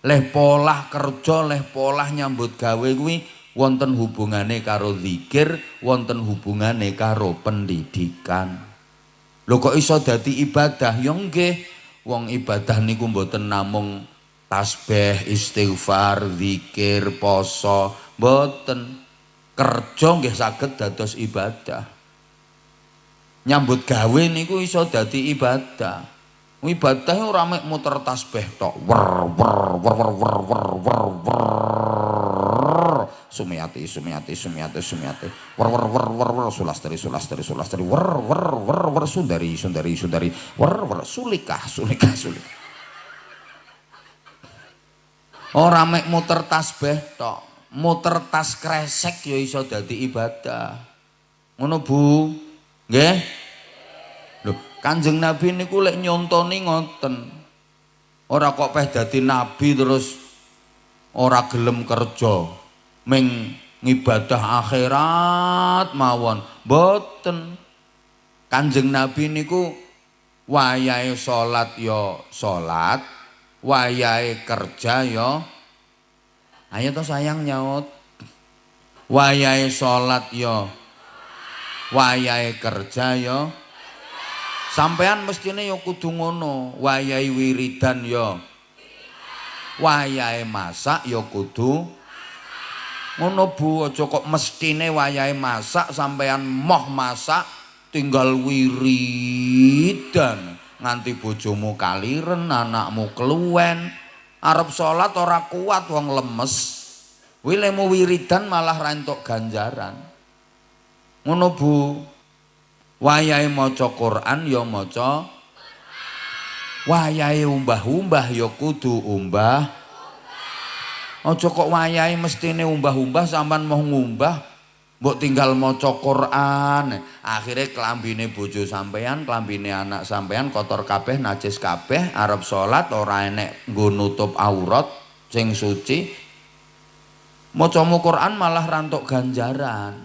leh polah kerja, leh polah nyambut gawe kuwi wonten hubungane karo zikir, wonten hubungane karo pendidikan. Lho kok iso dadi ibadah? Ya nggih, wong ibadah niku mboten namung tasbih, istighfar, zikir, poso, mboten. Kerja nggih saged dados ibadah. Nyambut gawe niku iso dadi ibadah. Ibadah ora mek muter tasbih tok. Wer wer wer wer wer wer wer wer. Sumiyati sumiyati sumiyati sumiyati. Wer wer wer wer wer sulastri sulastri sulastri. Wer wer wer wer sundari sundari sundari. Wer wer sulikah sulikah sulikah. Ora mek muter tasbih tok. Muter tas kresek ya iso dadi ibadah. Ngono Bu. Nggih? Lho, Kanjeng Nabi niku lek nyontoni ngoten. Ora kok peh dadi nabi terus ora gelem kerja, ming ngibadah akhirat mawon. Mboten. Kanjeng Nabi niku wayahe salat ya salat, wayahe kerja ya ayo to sayang nyaut. Wayahe salat ya wayahe kerja ya sampean mestine ya kudu ngono. Wayahe wiridan ya wayahe masak ya kudu ngono Bu. Aja kok mestine wayahe masak sampean moh masak tinggal wiridan nganti bojomu kaliren, anakmu keluwen, arep salat ora kuat wong lemes. Kuwi lemu wiridan malah ra entuk ganjaran. Ngono Bu. Wayahe maca Quran ya maca, wayahe umbah-umbah ya kudu umbah. Aja kok wayahe mestine umbah-umbah sampean mau ngumbah mbok tinggal maca Quran. Akhire klambine bojo sampean, klambine anak sampean kotor kabeh, najis kabeh, arep salat ora enek nggo nutup aurat sing suci. Macamu Quran malah rantuk ganjaran.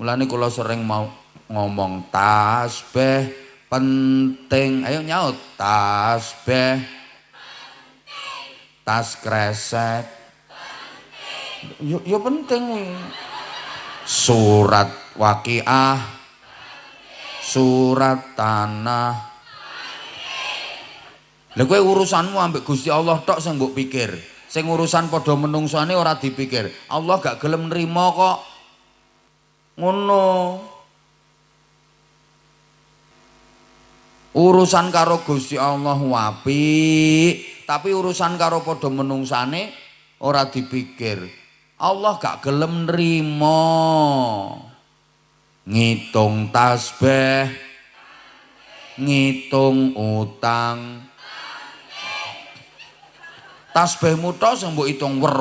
Mulane kula sering mau ngomong tasbih penting. Ayo nyaut tasbih tas kresek yo penting. Surat Waqiah, surat Tanah. Lha kowe urusanmu ambek Gusti Allah tok sing mbok pikir. Sing urusan padha menungsane ora dipikir. Allah gak gelem nrimo kok. Ngono. Urusan karo Gusti Allah apik, tapi urusan karo padha menungsane ora dipikir. Allah gak gelem nrimo. Ngitung tasbih, ngitung utang. Tasbihmu tok sing mbok hitung wer,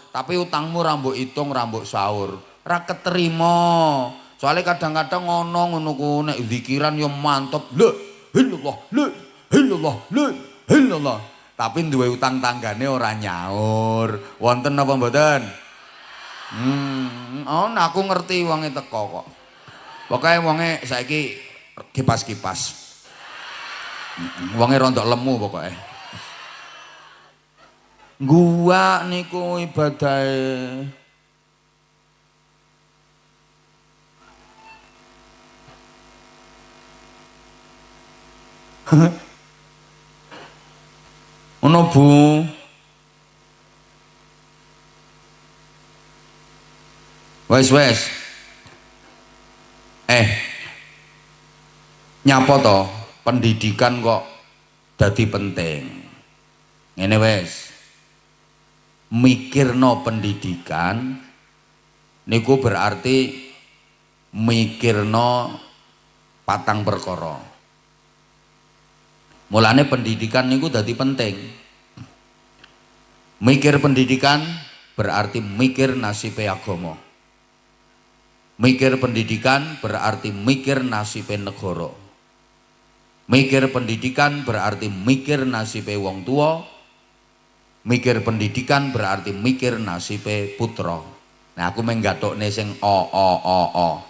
tapi utangmu ra mbok hitung, ra mbok sahur. Ra keterima. Soale kadang-kadang ngono ku nek zikiran yo mantep. La ilallah. Tapi duwe utang tanggane ora nyaur. Wonten apa mboten? Oh, aku ngerti wonge teko kok. Pokoke wonge saiki kipas-kipas. Wonge rontok lemu pokoke. Gua niku ibadahe ono Bu. Wes. Nyapa to pendidikan kok dadi penting. Ngene wes. Mikirno pendidikan niku berarti mikirno patang perkara. Mulane pendidikan niku dadi penting. Mikir pendidikan berarti mikir nasibe agama. Mikir pendidikan berarti mikir nasibe negara. Mikir pendidikan berarti mikir nasibe wong tua. Mikir pendidikan berarti mikir nasibe putra. Nah aku menggatokne sing o.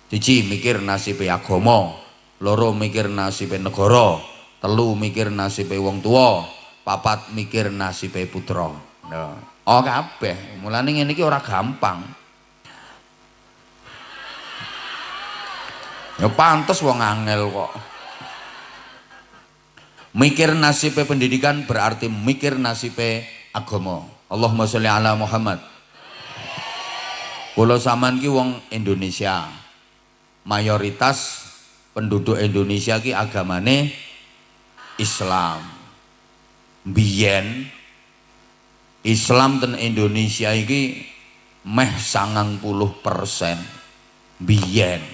Siji mikir nasibe agama, loro mikir nasibe negara, telu mikir nasibe wong tua, papat mikir nasibe putra. Nah, kabeh. Mulane ngene iki ora gampang. Ya pantes wong angel kok. Mikir nasibe pendidikan berarti mikir nasibe agama. Allahumma sholli ala Muhammad. Kula sampean ki wong Indonesia. Mayoritas penduduk Indonesia ki agamane Islam. Biyen Islam ten Indonesia iki meh 90%. Biyen.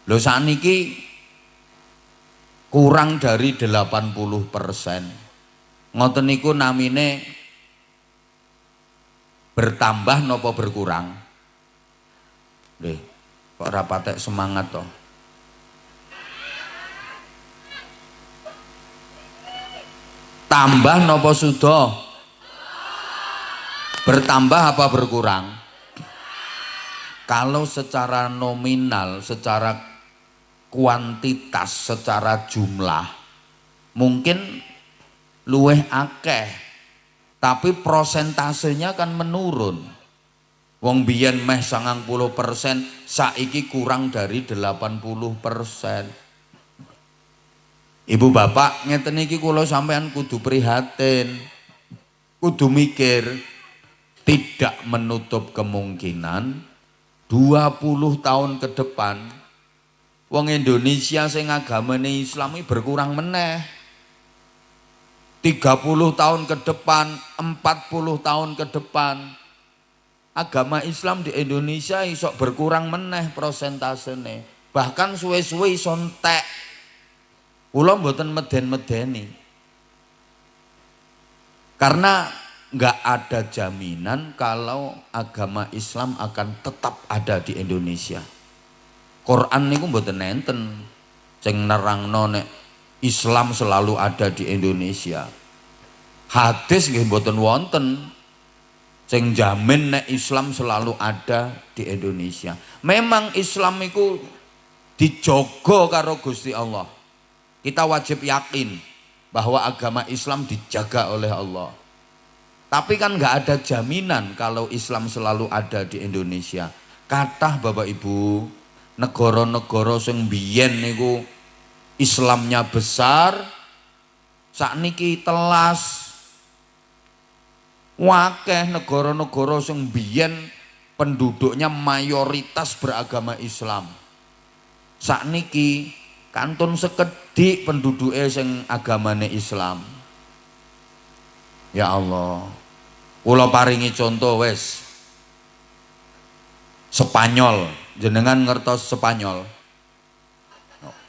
Lho saniki kurang dari 80%. Ngoten niku namine bertambah napa berkurang? Nggih, kok ora patek semangat to. Tambah napa sudah? Bertambah apa berkurang? Kalau secara nominal, secara kuantitas secara jumlah mungkin luweh akeh, tapi prosentasenya kan menurun. Wong biyen meh 90%, saiki kurang dari 80%. Ibu bapak ngeten iki kula sampean kudu prihatin, kudu mikir, tidak menutup kemungkinan 20 tahun ke depan wong Indonesia sing agamane Islam iki berkurang meneh. 30 tahun ke depan, 40 tahun ke depan agama Islam di Indonesia iso berkurang meneh prosentasene. Bahkan suwe-suwe iso entek. Kula mboten meden-medeni. Karena nggak ada jaminan kalau agama Islam akan tetap ada di Indonesia. Quran niku mboten enten sing nerangno nek Islam selalu ada di Indonesia. Hadis nggih mboten wonten sing jamin nek Islam selalu ada di Indonesia. Memang Islam iku dijogo karo Gusti Allah. Kita wajib yakin bahwa agama Islam dijaga oleh Allah. Tapi kan nggak ada jaminan kalau Islam selalu ada di Indonesia. Kathah Bapak Ibu, negara-negara sing biyen niku Islamnya besar, sakniki telas. Wakeh negara-negara sing biyen penduduknya mayoritas beragama Islam. Sakniki kantun sekedhik penduduke sing agamane Islam. Ya Allah, kula paringi contoh wes. Spanyol, jenengan ngertos Spanyol?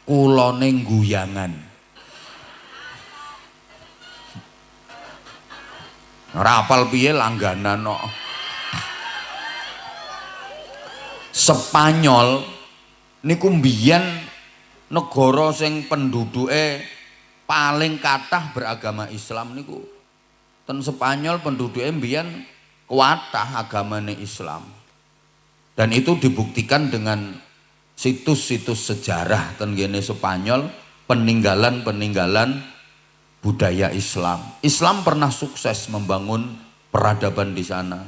Kulone guyangan. Rapal piye langganan no. Spanyol niku mbiyen negara sing penduduke paling kathah beragama Islam niku. Ten Spanyol penduduke mbiyen kuatah agamane Islam. Dan itu dibuktikan dengan situs-situs sejarah ten kene Spanyol, peninggalan-peninggalan budaya Islam. Islam pernah sukses membangun peradaban di sana.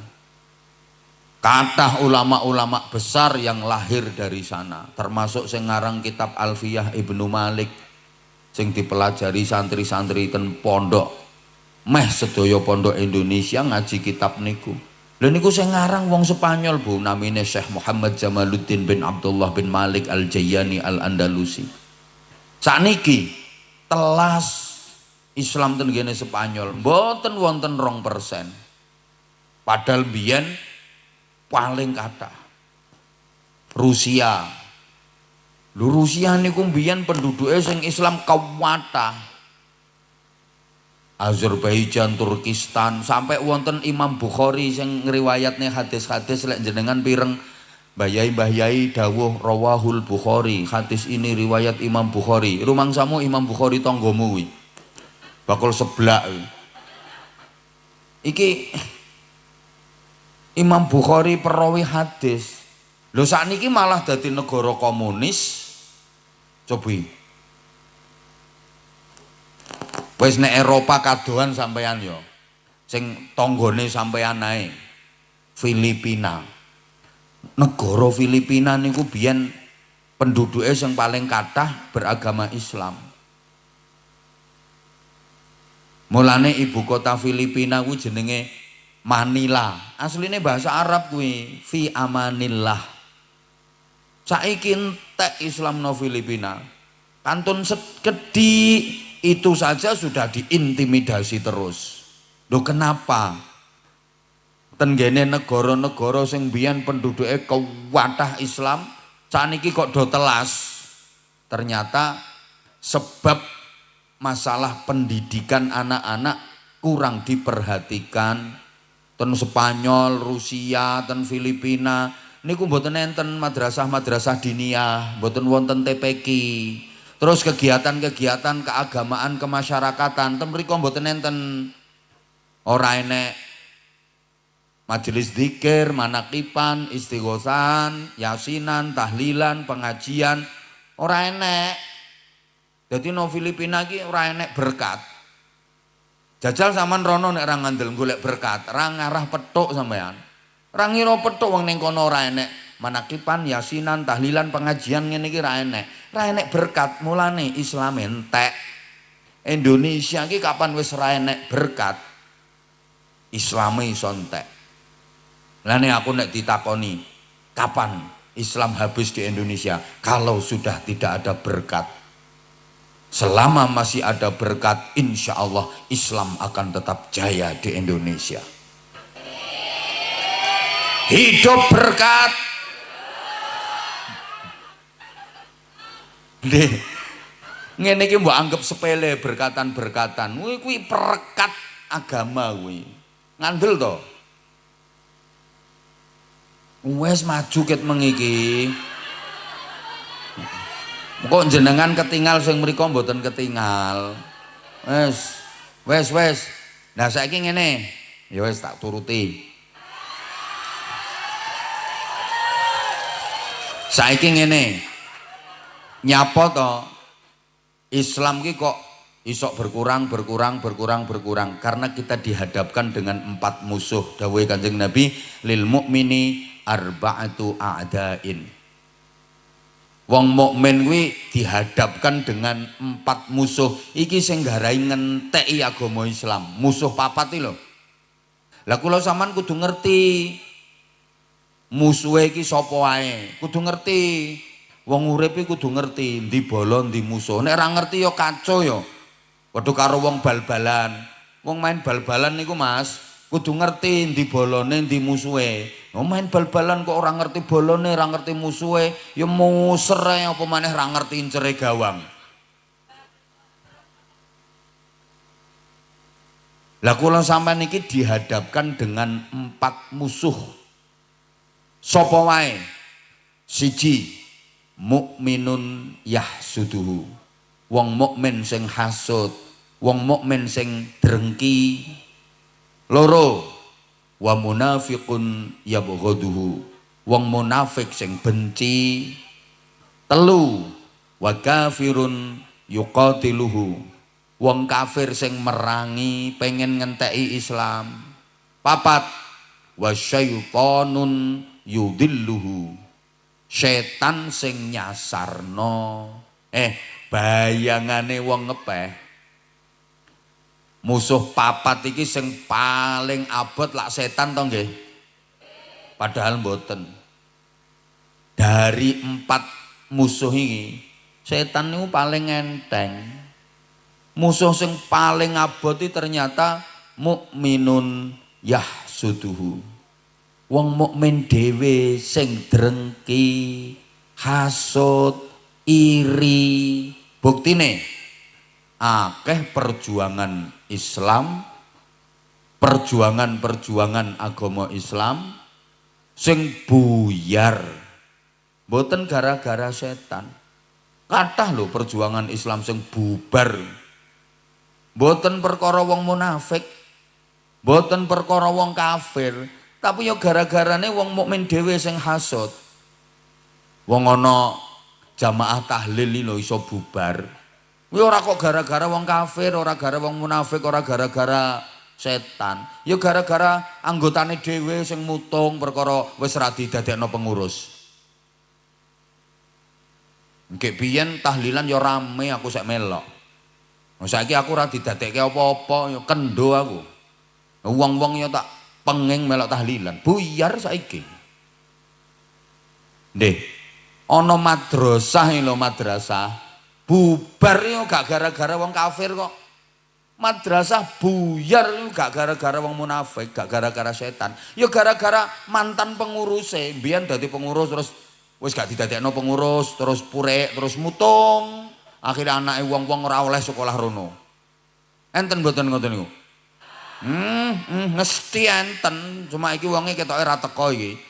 Kathah ulama-ulama besar yang lahir dari sana, termasuk sing ngarang kitab Alfiyah Ibnu Malik sing dipelajari santri-santri ten pondok. Meh sedaya pondok Indonesia ngaji kitab niku. Lha niku sing ngarang wong Spanyol, Bu, namine Syekh Muhammad Jamaluddin bin Abdullah bin Malik Al-Jayyani Al-Andalusi. Sakniki telas Islam ten kene Spanyol mboten wonten 2%. Padahal biyen paling kathah. Rusia. Lho Rusia niku biyen penduduke sing Islam kawathah. Azerbaijan, Turkistan, sampai wonten Imam Bukhari sing ngriwayatne hadis-hadis lek jenengan pireng Mbah Yai dawuh rawahul Bukhari. Hadis ini riwayat Imam Bukhari. Rumangsamu Imam Bukhari tanggamu kuwi. Bakul seblak. Iki Imam Bukhari perawi hadis. Lho sakniki malah dadi negara komunis. Cobi. Wis nek Eropa kadohan sampean yo. Sing tanggane sampean ae. Filipina. Negara Filipina niku biyen penduduke sing paling kathah beragama Islam. Mulane ibu kota Filipina kuwi jenenge Manila. Asline bahasa Arab kuwi fi amanillah. Saiki entek Islam no Filipina. Kantun sekedhik itu saja sudah diintimidasi terus. Loh kenapa? Tenggene negara-negara sing biyen penduduke kuwatah Islam, sakniki kok do telas. Ternyata sebab masalah pendidikan anak-anak kurang diperhatikan. Ten Spanyol, Rusia, ten Filipina niku mboten enten madrasah-madrasah diniyah, mboten wonten TPQ. Terus kegiatan-kegiatan keagamaan kemasyarakatan ten mriku mboten enten. Ora enek majelis zikir, manakipan, istighosan, yasinan, tahlilan, pengajian. ora enek. Dadi no Filipina iki ora enek berkat. Jajal sampean rono nek ra ngandel golek berkat, ra ngarah petuk sampean. Ra ngira petuk wong ning kono ora enek manakipan, yasinan, tahlilan, pengajian ngene iki ra enek. Ra enek berkat, mulane Islam entek. Indonesia iki kapan wis ra enek berkat, Islame iso entek. Lah nek aku nek ditakoni, kapan Islam habis di Indonesia? Kalau sudah tidak ada berkat. Selama masih ada berkat, insya Allah Islam akan tetap jaya di Indonesia. Hidup berkat. Nih, ngene iki mbok anggap sepele berkatan-berkatan. Kuwi perekat agama kuwi. Ngandel to. Wes maju ket mengiki. Kok jenengan ketinggal sing mriko mboten ketinggal. Wes. Nah saiki ngene. Ya wes tak turuti. Saiki ngene. Nyapa to? Islam ki kok iso berkurang karena kita dihadapkan dengan 4 musuh. Dawuhe Kanjeng Nabi, lil mukmini arba'atu a'dain. Wong mukmin kuwi dihadapkan dengan 4 musuh. Iki sing garai ngenteki agama Islam. Musuh 4 iki lho. Lah kula sampean kudu ngerti musuhe iki sapa wae. Kudu ngerti. Wong urip iki kudu ngerti ndi bala ndi musuh. Nek ora ngerti ya kacau ya. Padha karo wong bal-balan. Wong main bal-balan niku Mas, kudu ngerti ndi bolone ndi musuhe. Main bal-balan kok ora ngerti bolone, ora ngerti musuhe, ya muser ae apa maneh ora ngerti incere gawang. Lah kula sampean iki dihadapkan dengan 4 musuh. Sapa wae? Siji, mukminun yahsuduhu. Wong mukmin sing hasud, wong mukmin sing drengki. Loro, wa munafiqun yabghaduhu. Wong munafik sing benci. Telu, wa kafirun yuqatiluhu. Wong kafir sing merangi pengen ngenteki Islam. Papat, wa syaitonun yudilluhu. Setan sing nyasarno. Bayangane wong ngepeh. Musuh 4 iki sing paling abot lak setan to nggih. Padahal mboten. Dari 4 musuh ini, setan niku paling enteng. Musuh sing paling abot iki ternyata mukminun yahsuduhu. Wong mukmin dhewe sing drengki, hasud, iri. Buktine akeh perjuangan Islam, perjuangan agama Islam sing buyar. Mboten gara-gara setan. Kathah lho perjuangan Islam sing bubar. Mboten perkara wong munafik, mboten perkara wong kafir, tapi ya gara-garane wong mukmin dhewe sing hasud. Wong ana jamaah tahlil lho iso bubar. Kuwi ora kok gara-gara wong kafir, ora gara wong munafik, ora gara-gara setan. Ya gara-gara anggotane dhewe sing mutung perkara wis ra didadekno pengurus. Nggih biyen tahlilan ya rame aku sak melok. Saiki aku ora didadekke apa-apa ya kendo aku. Wong-wong ya tak penging melok tahlilan. Buyar saiki. Nggih. Ana madrasah lho madrasah. Bubar yo gak gara-gara wong kafir kok. Madrasah buyar yo gak gara-gara wong munafik, gak gara-gara setan. Yo gara-gara mantan penguruse, mbiyen dadi pengurus terus wis gak didadekno pengurus, terus purek, terus mutung. Akhirnya anake wong-wong ora oleh sekolah rono. Enten mboten ngoten niku? Mesti enten, cuma iki wonge ketoke ra teko iki.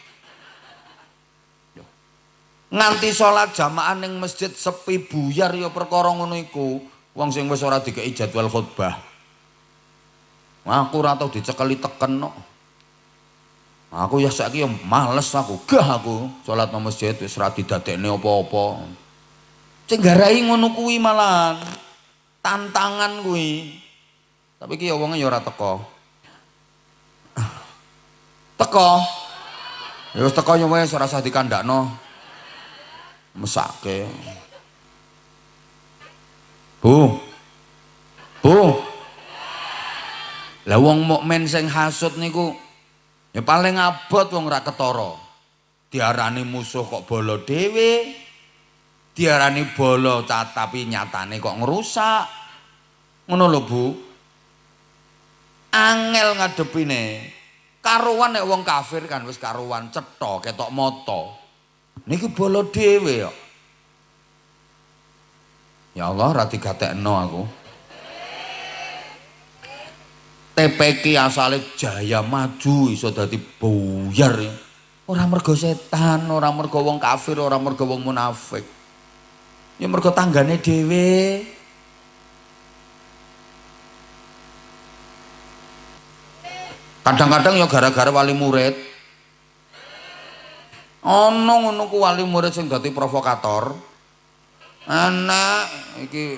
Nganti sholat jamaah ning masjid sepi buyar ya perkara ngono iku. Wong sing wis ora dikeki jadwal khutbah. Aku ora tau dicekeli teken kok. Aku ya saiki ya males aku, gah aku sholat nang masjid wis ora didadekne apa-apa. Sing garai ngono kuwi malah tantangan kuwi. Tapi ki ya wonge ya ora teko. Teko. Ya wis teko ya wis ora usah dikandakno. Mesake. Bu. Bu. Lah wong mukmin sing hasud niku ya paling abot wong ora ketara. Diarani musuh kok bolo dhewe. Diarani bolo tapi nyatane kok ngerusak. Ngono lho, Bu. Angel ngadepine. Karuan nek wong kafir kan wis karuan cetha ketok mata. Niki bolo dhewe kok. Ya Allah ra digatekno aku. TPK asale Jaya Maju iso dadi buyar. Ora mergo setan, ora mergo wong kafir, ora mergo wong munafik. Ya mergo tanggane dhewe. Kadang-kadang ya gara-gara wali murid. Ana ngono ku wali murid sing dadi provokator. Anak iki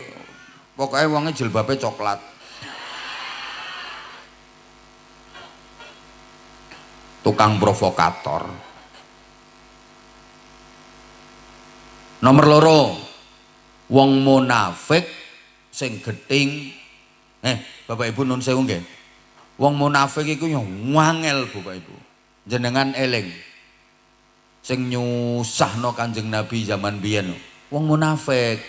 pokoke wonge jilbabe coklat. Tukang provokator. Nomor loro, wong munafik sing gething. Bapak Ibu nun sewu nggih. Wong munafik iku yo wangel Bapak Ibu. Jenengan eling. Sing nyusahno Kanjeng Nabi zaman biyen. Wong munafik.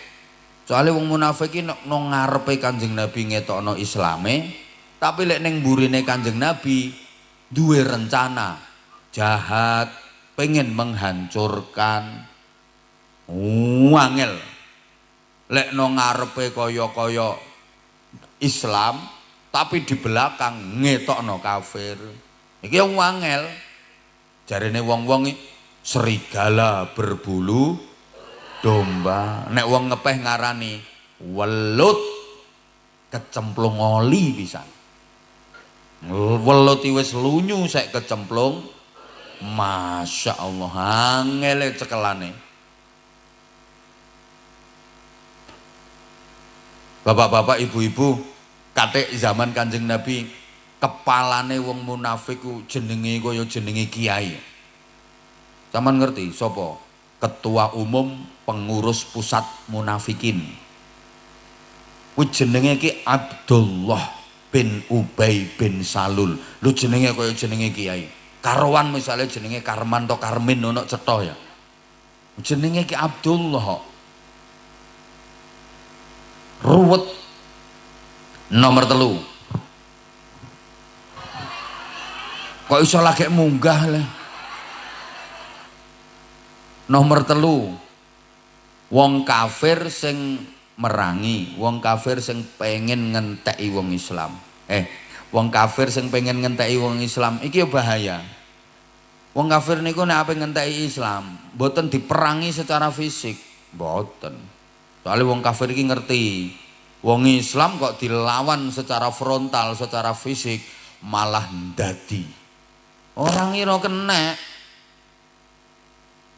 Soale wong munafik iki nang ngarepe Kanjeng Nabi ngetokno Islame, tapi lek ning mburine Kanjeng Nabi duwe rencana jahat, pengen menghancurkan. Wangel. Lek nang ngarepe kaya-kaya Islam, tapi di belakang ngetokno kafir. Iki wangel. Jarene wong-wong serigala berbulu domba. Nek wong ngepeh ngarani welut kecemplung oli pisan. Welut wis lunyu sek kecemplung. Masya Allah angele cekelane. Bapak-bapak, ibu-ibu, katik zaman Kanjeng Nabi kepalane wong munafik ku jenenge kaya jenenge kiai. Sampeyan ngerti sapa? Ketua Umum Pengurus Pusat Munafikin. Ku jenenge ki Abdullah bin Ubay bin Salul. Lu jenenge kaya jenenge kiai. Karuan misalnya jenenge Karman atau Karmin ono cetha ya. Jenenge ki Abdullah. Ruwet. Nomor 3. Kok iso lagi munggah lah. Nomor 3. Wong kafir sing merangi, wong kafir sing pengen ngenteki wong Islam. Wong kafir sing pengen ngenteki wong Islam iki bahaya. Wong kafir niku nek ape ngenteki Islam, mboten diperangi secara fisik, mboten. Soalnya wong kafir iki ngerti, wong Islam kok dilawan secara frontal, secara fisik, malah ndadi. Orang ira kena.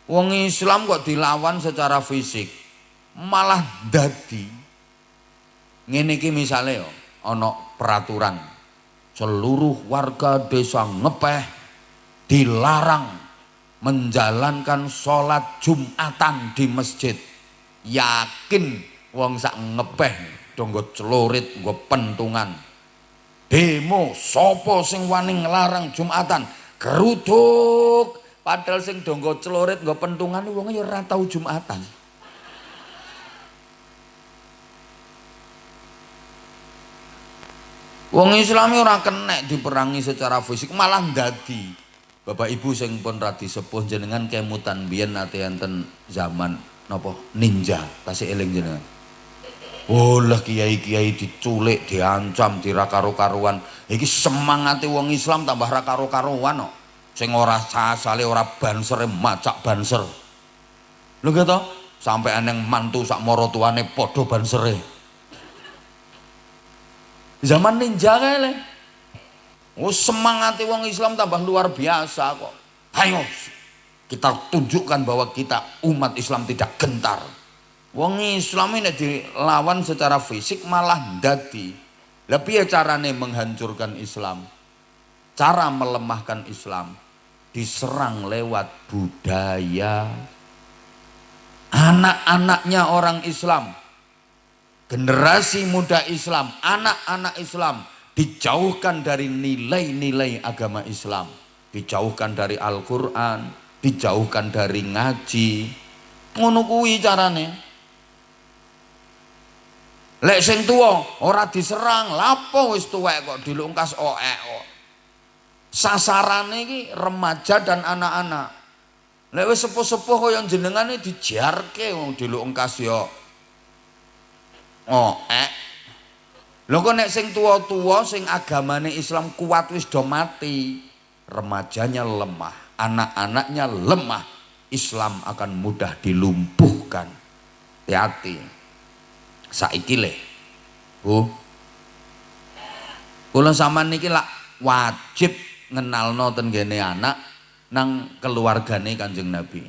Wong Islam kok dilawan secara fisik, malah ndadi. Ngene iki misale yo ana peraturan seluruh warga desa ngepeh dilarang menjalankan sholat Jumatan di masjid. Yakin wong sak ngepeh do nggo celurit, nggo pentungan. Demo sapa sing wani nglarang Jumatan, geruduk. Padahal sing do nggo celurit, nggo pentungan wong ya ora tau Jumatan. Wong Islam ora kena diperangi secara fisik, malah ndadi. Bapak Ibu sing pun ra disepuh jenengan kemutan biyen ate enten zaman napa ninja, tasih eling jenengan. Lah kiai-kiai diculik, diancam, dira karo-karuan. Iki semangate wong Islam tambah ra karo-karuan kok. Sing ora asale ora banser macak banser. Lho nggih to? Sampai aneng mantu sak maratuane padha bansere. Zaman ninja kae le. Semangate wong Islam tambah luar biasa kok. Ayo kita tunjukkan bahwa kita umat Islam tidak gentar. Wong Islam ini dilawan secara fisik malah dadi. Lah piye carane menghancurkan Islam? Cara melemahkan Islam diserang lewat budaya. Anak-anaknya orang Islam, generasi muda Islam, anak-anak Islam dijauhkan dari nilai-nilai agama Islam, dijauhkan dari Al-Qur'an, dijauhkan dari ngaji. Ngono kuwi carane. Lek sing tuwa ora diserang, lapo wis tuwek kok dilungkas oek kok. Sasarane iki remaja dan anak-anak. Lek wis sepuh-sepuh kaya jenengane dijarke wong dilungkas yo oek. Lho kok nek sing tuwa-tuwa sing agamane Islam kuat wis do mati, remajanya lemah, anak-anaknya lemah, Islam akan mudah dilumpuhkan. Hati-hati. Saiki le, Bu, kula sampean niki lak wajib ngenalno ten gene anak nang keluargane Kanjeng Nabi.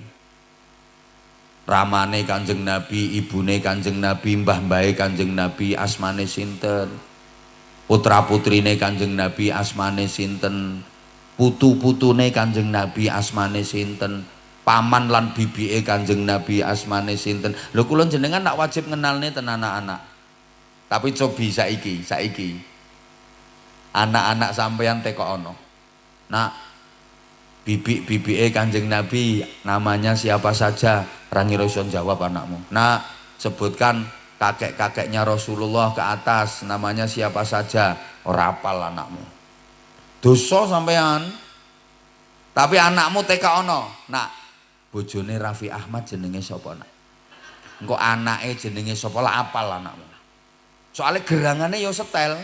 Ramane Kanjeng Nabi, ibune Kanjeng Nabi, mbah-mbahe Kanjeng Nabi asmane sinten? Putra-putrine Kanjeng Nabi asmane sinten? Putu-putune Kanjeng Nabi asmane sinten? Paman lan bibike Kanjeng Nabi asmane sinten? Lho kula jenengan nak wajib ngenalne ten anak-anak. Tapi cobi saiki anak-anak sampeyan tekono. Nak bibike Kanjeng Nabi namanya siapa saja? Rangira iso jawab anakmu. Nak sebutkan kakek-kakeknya Rasulullah ke atas namanya siapa saja? Ora apal anakmu. Dosa sampeyan. Tapi anakmu tekono. Nak bojone Raffi Ahmad jenenge sapa nak? Engko anake jenenge sapa lah apal anakmu. Soale gerangane ya setel.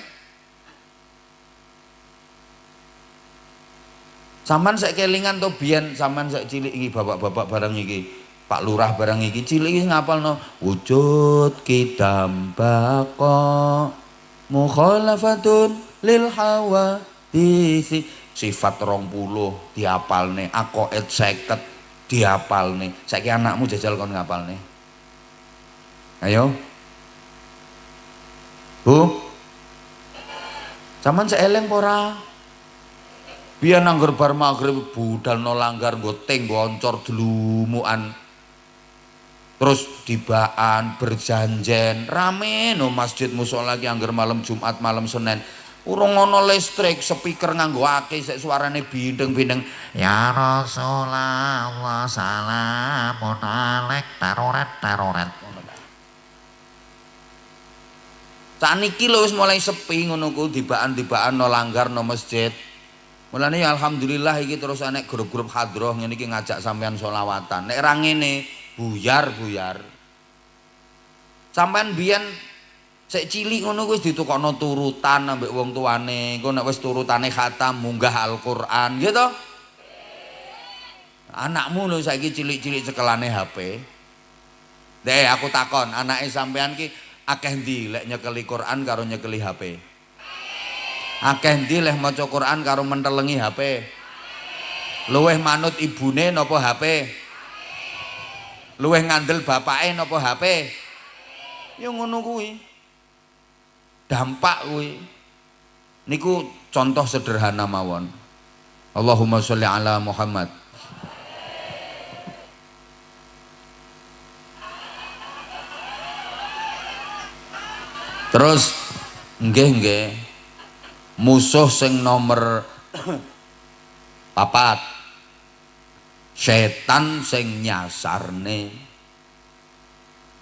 Sampeyan sek kelingan to biyen sampeyan sek cilik iki bapak-bapak barang iki, Pak Lurah barang iki cilik iki ngapalno wujud kidam baqa mukhalafatun lil hawa sifat 20 diapalne, aqaid 50 diapalne. Saiki anakmu jajal kon ngapalne. Ayo. Bu. Sampeyan seeleng apa ora? Biyen angger bar magrib budal no langgar nggo teng nggo oncor delumukan. Terus dibaan berjanjen rame no masjid musala lagi angger malam Jumat malam Senin. Urung ana listrik, speaker nganggo akeh sik suarane bindeng-bindeng. Ya Rasulullah salamun alaik taroret. Saniki lho wis mulai sepi ngono ku dibaan-dibaan no langgar no masjid. Mulane ya alhamdulillah iki terus anek grup-grup hadroh ngene iki ngajak sampean sholawatan. Nek ra ngene buyar. Sampean biyen sik cilik ngono wis ditukokno turutan ambek wong tuane. Engko nek wis turutane khatam munggah Al-Qur'an, nggih to? Anakmu lho saiki cilik-cilik cekelane HP. Deh aku takon, anake sampean ki akeh ndi lek nyekeli Quran karo nyekeli HP? Akeh ndi lek maca Quran karo mentelengi HP? Luweh manut ibune napa HP? Luweh ngandel bapake napa HP? Ya ngono kuwi. Dampak kuwi niku contoh sederhana mawon. Allahumma sholli ala Muhammad. Terus nggih musuh sing nomor papat setan sing nyasarne.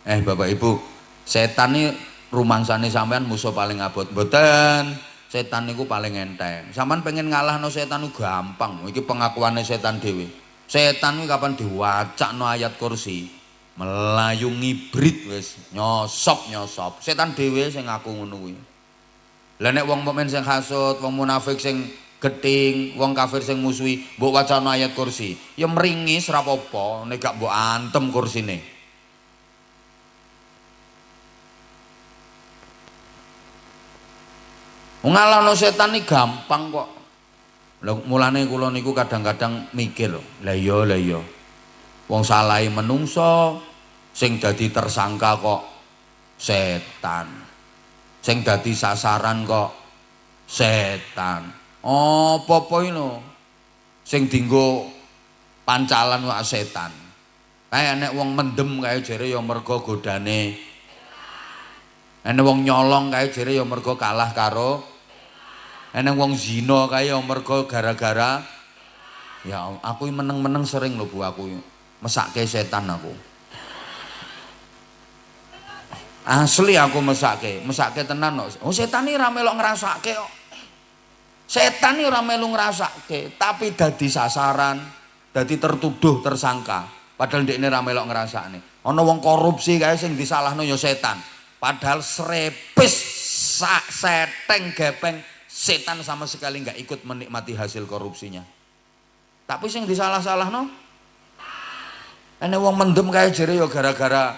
Bapak Ibu, setan ini rumangsane sampean musuh paling abot. Mboten, setan niku paling enteng. Sampean pengen ngalahno setan niku gampang. Iki pengakuane setan dhewe. Setan niku kapan diwacakno ayat kursi, melayu ngibrit wis nyosop. Setan dhewe sing ngaku ngono kuwi. Lah nek wong mukmin sing hasud, wong munafik sing gething, wong kafir sing musuhi, mbok wacana ayat kursi, ya meringis ra apa-apa nek gak mbok antem kursine. Ngalahno setan iki gampang kok. Lah mulane kula niku kadang-kadang mikir, lah iya. Wong salahe menungso, Sing dadi tersangka kok setan. Sing dadi sasaran kok setan. Apa-apa iki lho. Sing dienggo pancalan kok setan. Kae nek wong mendem kae jere ya mergo godane. Nek wong nyolong kae jere ya mergo kalah karo. Nek wong zina kae ya mergo gara-gara ya aku meneng-meneng sering lho Bu aku mesake setan aku. Asli aku mesake tenan kok. Oh setan iki ora melok ngrasake kok. Setan iki ora melu ngrasake, tapi dadi sasaran, dadi tertuduh, tersangka. Padahal ndekne ora melok ngrasakne. Ana wong korupsi kae sing disalahno ya setan. Padahal srepes sak seteng gepeng setan sama sekali nggak ikut menikmati hasil korupsinya. Tapi sing disalah-salahno ene wong mendem kae jere ya gara-gara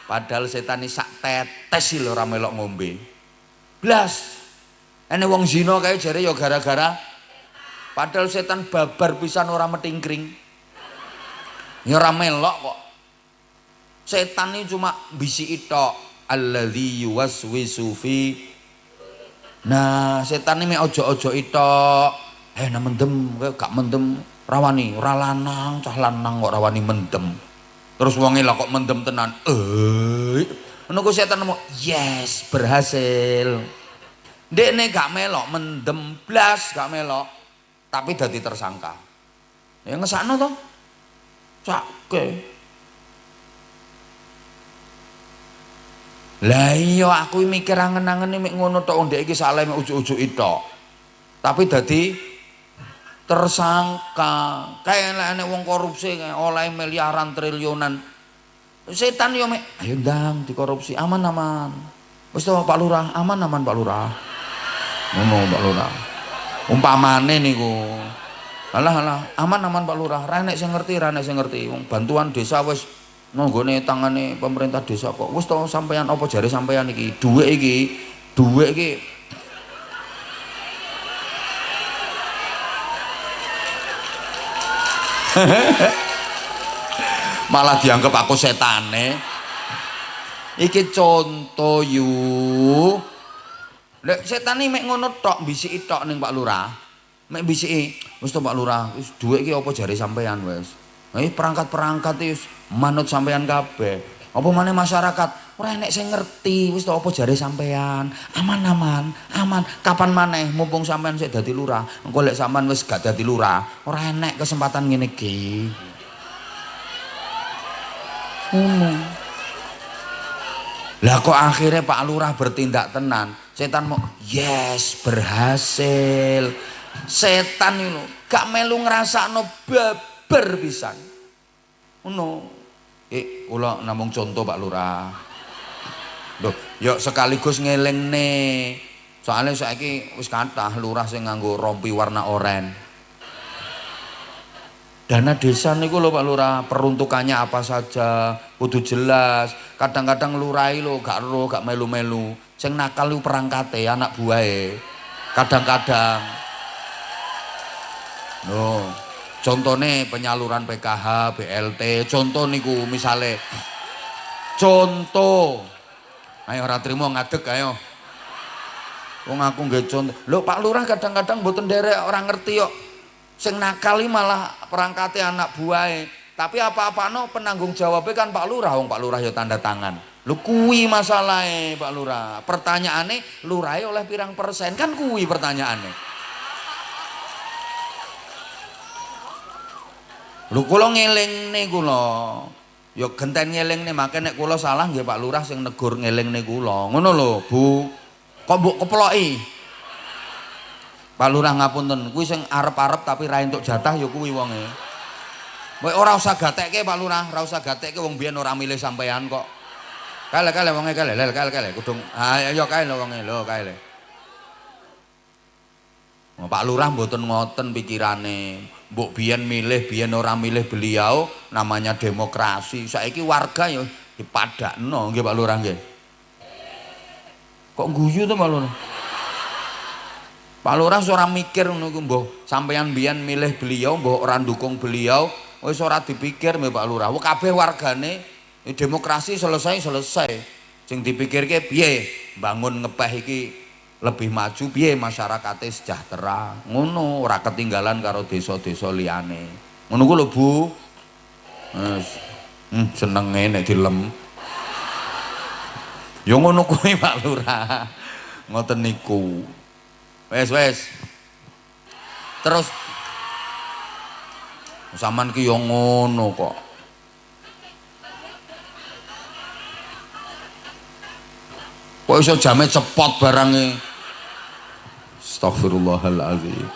padahal setan iki sak tetes lho ora melok ngombe. Blas. Ene wong zina kae jere ya gara-gara padahal setan babar pisan ora metingkring. Ya ora melok kok. Setan ini cuma bisiki tok. Alladzi yuwaswisu fi. Nah, setan ini mek ojo-ojo tok. Nah mendem, gak mendem rawani, ora lanang, cah lanang kok rawani mendem. Terus wonge lah kok mendem tenan. Ngono ku setan mau, yes, berhasil. Ndekne gak melok mendem blas, gak melok. Tapi dadi tersangka. Ya ngesakno to. Cake. Lah iya aku mikir angen-angen mek ngono tok ndek iki saleh mek ujug-ujug tok. Tapi dadi tersangka. Kayak nek wong korupsi oleh miliaran triliunan. Setan yo mek ayo ndang dikorupsi aman-aman. Wis to Pak Lurah, aman-aman Pak Lurah. Ngono Pak Lurah. Umpamane niku. Alah aman-aman Pak Lurah, ra nek sing ngerti, wong bantuan desa wis nonggone tangane pemerintah desa kok. Wis to sampean apa jare sampean iki? Dhuwit iki. Malah dianggap aku setane. Iki contoh yu. Lek setan iki mek ngono tok bisiki tok ning Pak Lurah. Mek bisiki, wis to Pak Lurah, wis dhuwit iki apa jare sampean wis. Perangkat-perangkat wis manut sampean kabeh. Apa maneh masyarakat ora enek sing ngerti, wis to apa jare sampean. Aman. Kapan maneh mumpung sampean sik dadi lurah. Engko lek sampean wis gak dadi lurah, ora enek kesempatan ngene iki. Lah kok akhirnya Pak Lurah bertindak tenan. Setan mau, yes, berhasil. Setan itu gak melu ngrasakno babar pisan. Ngono. Kula namung contoh Pak Lurah. Loh, yuk sekaligus ngelingne. Soalnya saiki wis kathah lurah sing nganggo rompi warna oranye. Dana desa niku lho Pak Lurah, peruntukannya apa saja, kudu jelas. Kadang-kadang lurah lho gak ero, gak melu-melu. Sing nakal iku perangkate, anak buahe. Kadang-kadang. Loh, contone penyaluran PKH, BLT, contoh niku misale. Contoh. Ayo ora trimo ngadeg ayo. Wong aku nggih contoh. Lho Pak Lurah kadang-kadang mboten nderek ora ngerti kok. Sing nakali malah perangkate anak buahe. Tapi apa-apano penanggung jawabnya kan Pak Lurah. Wong Pak Lurah ya tanda tangan. Lho kuwi masalahe Pak Lurah. Pertanyaane lurahe oleh pirang persen kan kuwi pertanyaane. Lho kula ngelingne kula. Ya genten ngelingne make nek kula salah nggih Pak Lurah sing negur ngelingne kula. Ngono lho, Bu. Kok mbok keploki? Pak Lurah ngapunten, kuwi sing arep-arep tapi ra entuk jatah ya kuwi wonge. Kowe ora usah gatekke Pak Lurah, ora usah gatekke wong biyen ora milih sampean kok. Kale wonge kale kudung. Ayo kae lho wonge lho kae le. Pak Lurah mboten ngoten pikirane. Mbok biyen milih, biyen ora milih beliau, namanya demokrasi. Saiki warga ya dipadakno nggih Pak Lurah nggih. Kok guyu to Pak Lurah? Pak Lurah ora mikir ngono ku mbah sampeyan biyen milih beliau mbah ora ndukung beliau wis ora dipikir mbah Pak Lurah. Kabeh wargane Demokrasi selesai. Sing dipikirke piye bangun ngepeh iki lebih maju, piye masyarakatnya sejahtera. Ngono, ora ketinggalan karo desa-desa liyane. Ngono ku lho Bu. Senenge nek dilem. Ya ngono kuwi Pak Lurah. Ngoten niku. Wes. Terus sampean ki yo ngono kok. Kok iso jame cepot barange. Astagfirullahaladzim.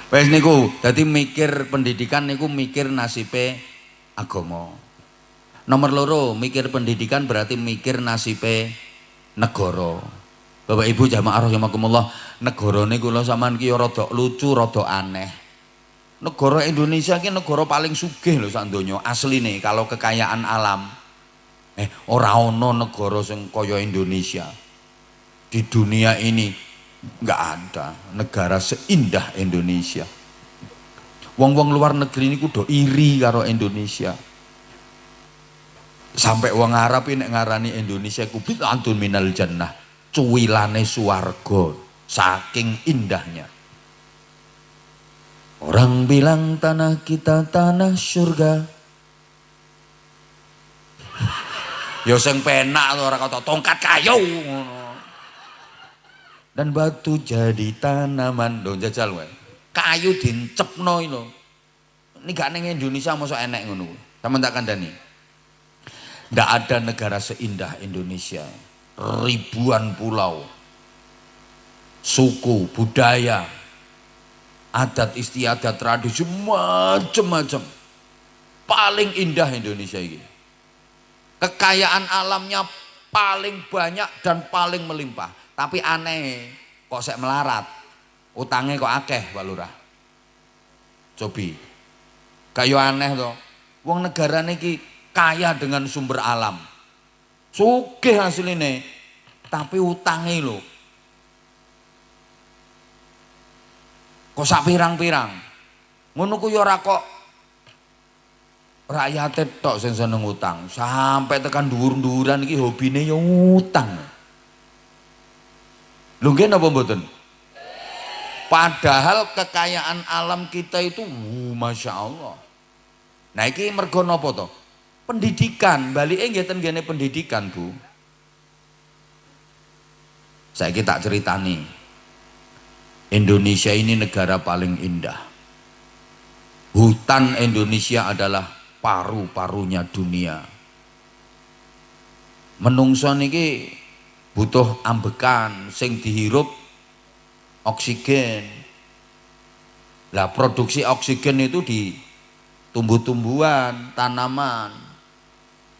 Wes niku, dadi mikir pendidikan niku mikir nasibe agama. Nomor loro, mikir pendidikan berarti mikir nasibe negara. Bapak Ibu jamaah rahimakumullah, negara niku lho sampean ki rada lucu, rada aneh. Negara Indonesia ki negara paling sugih lho sak donya asline kalau kekayaan alam. Ora ana negara sing kaya Indonesia. Di dunia ini enggak ada negara seindah Indonesia. Wong-wong luar negeri niku do iri karo Indonesia. Sampai wong Arab nek ngarani Indonesia ku bid'atun minal jannah, cuwilane swarga, saking indahnya. Orang bilang tanah kita tanah surga. Ya sing penak ora kata tongkat kayu ngono. Dan batu jadi tanaman lho jajal wae. Kayu dincepno iki lho. Ini gak ning Indonesia mosok enek ngono. Sampeyan tak kandhani. Ndak ada negara seindah Indonesia. Ribuan pulau, suku, budaya, adat istiadat, tradisi macam-macam. Paling indah Indonesia ini. Kekayaan alamnya paling banyak dan paling melimpah. Tapi aneh, kok sek melarat. Utangnya kok akeh Pak Lurah. Cobi. Kayu aneh toh. Wong negara niki kaya dengan sumber alam. Sugih hasilnya. Tapi utangnya lho. Kok sak pirang-pirang. Ngono ku yo ora kok rakyate tok sing seneng utang, sampai tekan dhuwur-dhuwuran iki hobine yo utang. Lho nggih napa mboten? Padahal kekayaan alam kita itu Masya Allah. Nah iki mergo napa to? Pendidikan, balike nggih ten ngene pendidikan, Bu. Saiki tak ceritani. Indonesia ini negara paling indah. Hutan Indonesia adalah paru-parunya dunia. Menungso niki butuh ambekan sing dihirup oksigen. Lah produksi oksigen itu di tumbuh-tumbuhan, tanaman.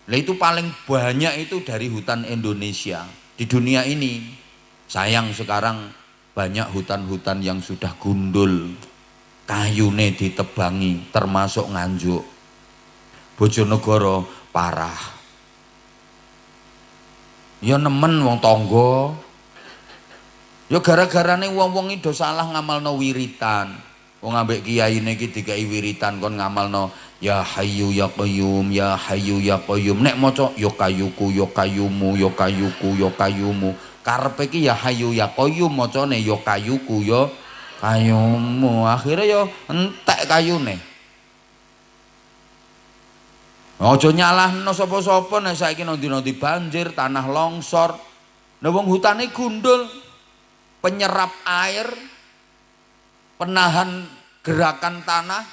Lah itu paling banyak itu dari hutan Indonesia. Di dunia ini sayang sekarang banyak hutan-hutan yang sudah gundul, kayune ditebangi termasuk Nganjuk. Bojonegoro parah. Ya nemen wong tangga. Ya gara-garane wong-wong iki do salah ngamalno wiritan. Wong ambek kiyaine iki dikai wiritan kon ngamalno ya hayyu ya qayyum ya hayyu ya qayyum. Nek maca ya kayuku ya kayumu ya kayuku ya kayumu. Karepe iki ya hayyu ya qayyum macane ya kayuku ya kayumu. Akhire ya entek kayune. Aja nyalahno sapa-sapa nek saiki nanti banjir, tanah longsor. Nah wong hutane gundul, penyerap air, penahan gerakan tanah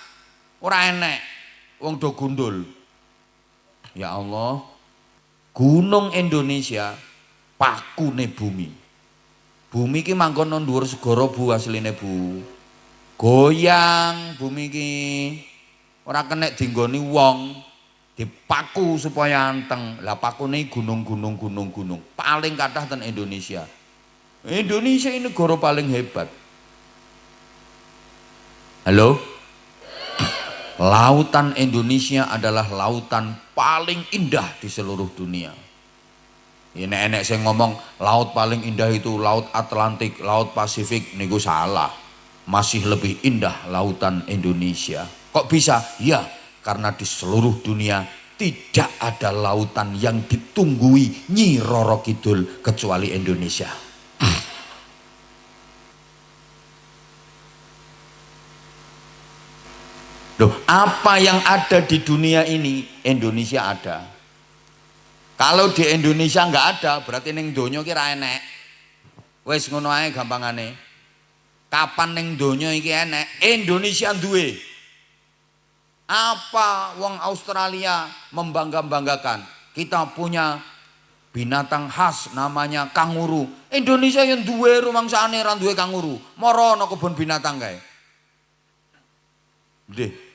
ora enek. Wong do gundul. Ya Allah, gunung Indonesia pakune bumi. Bumi ki manggon nang dhuwur segara Bu asline Bu. Goyang bumi ki ora kenek dinggoni wong. Dipaku supaya anteng. Lah pakune gunung paling kathah ten Indonesia. Indonesia ini negara paling hebat. Halo? Lautan Indonesia adalah lautan paling indah di seluruh dunia. Ini enek saya ngomong laut paling indah itu laut Atlantik, laut Pasifik, niku salah. masih lebih indah lautan Indonesia. Kok bisa? Ya, karena di seluruh dunia tidak ada lautan yang ditunggui Nyi Roro Kidul kecuali Indonesia. Loh, apa yang ada di dunia ini Indonesia ada. Kalau di Indonesia nggak ada, berarti ning donya ki ra enek. Wis ngono ae gampangane. Kapan ning donya iki enek? Indonesia duwe. Apa wong Australia membangga-banggakan? Kita punya binatang khas namanya kanguru. Indonesia yang duwe rumangsane ra duwe kanguru. Moro ana kebun binatang kae. Nggih.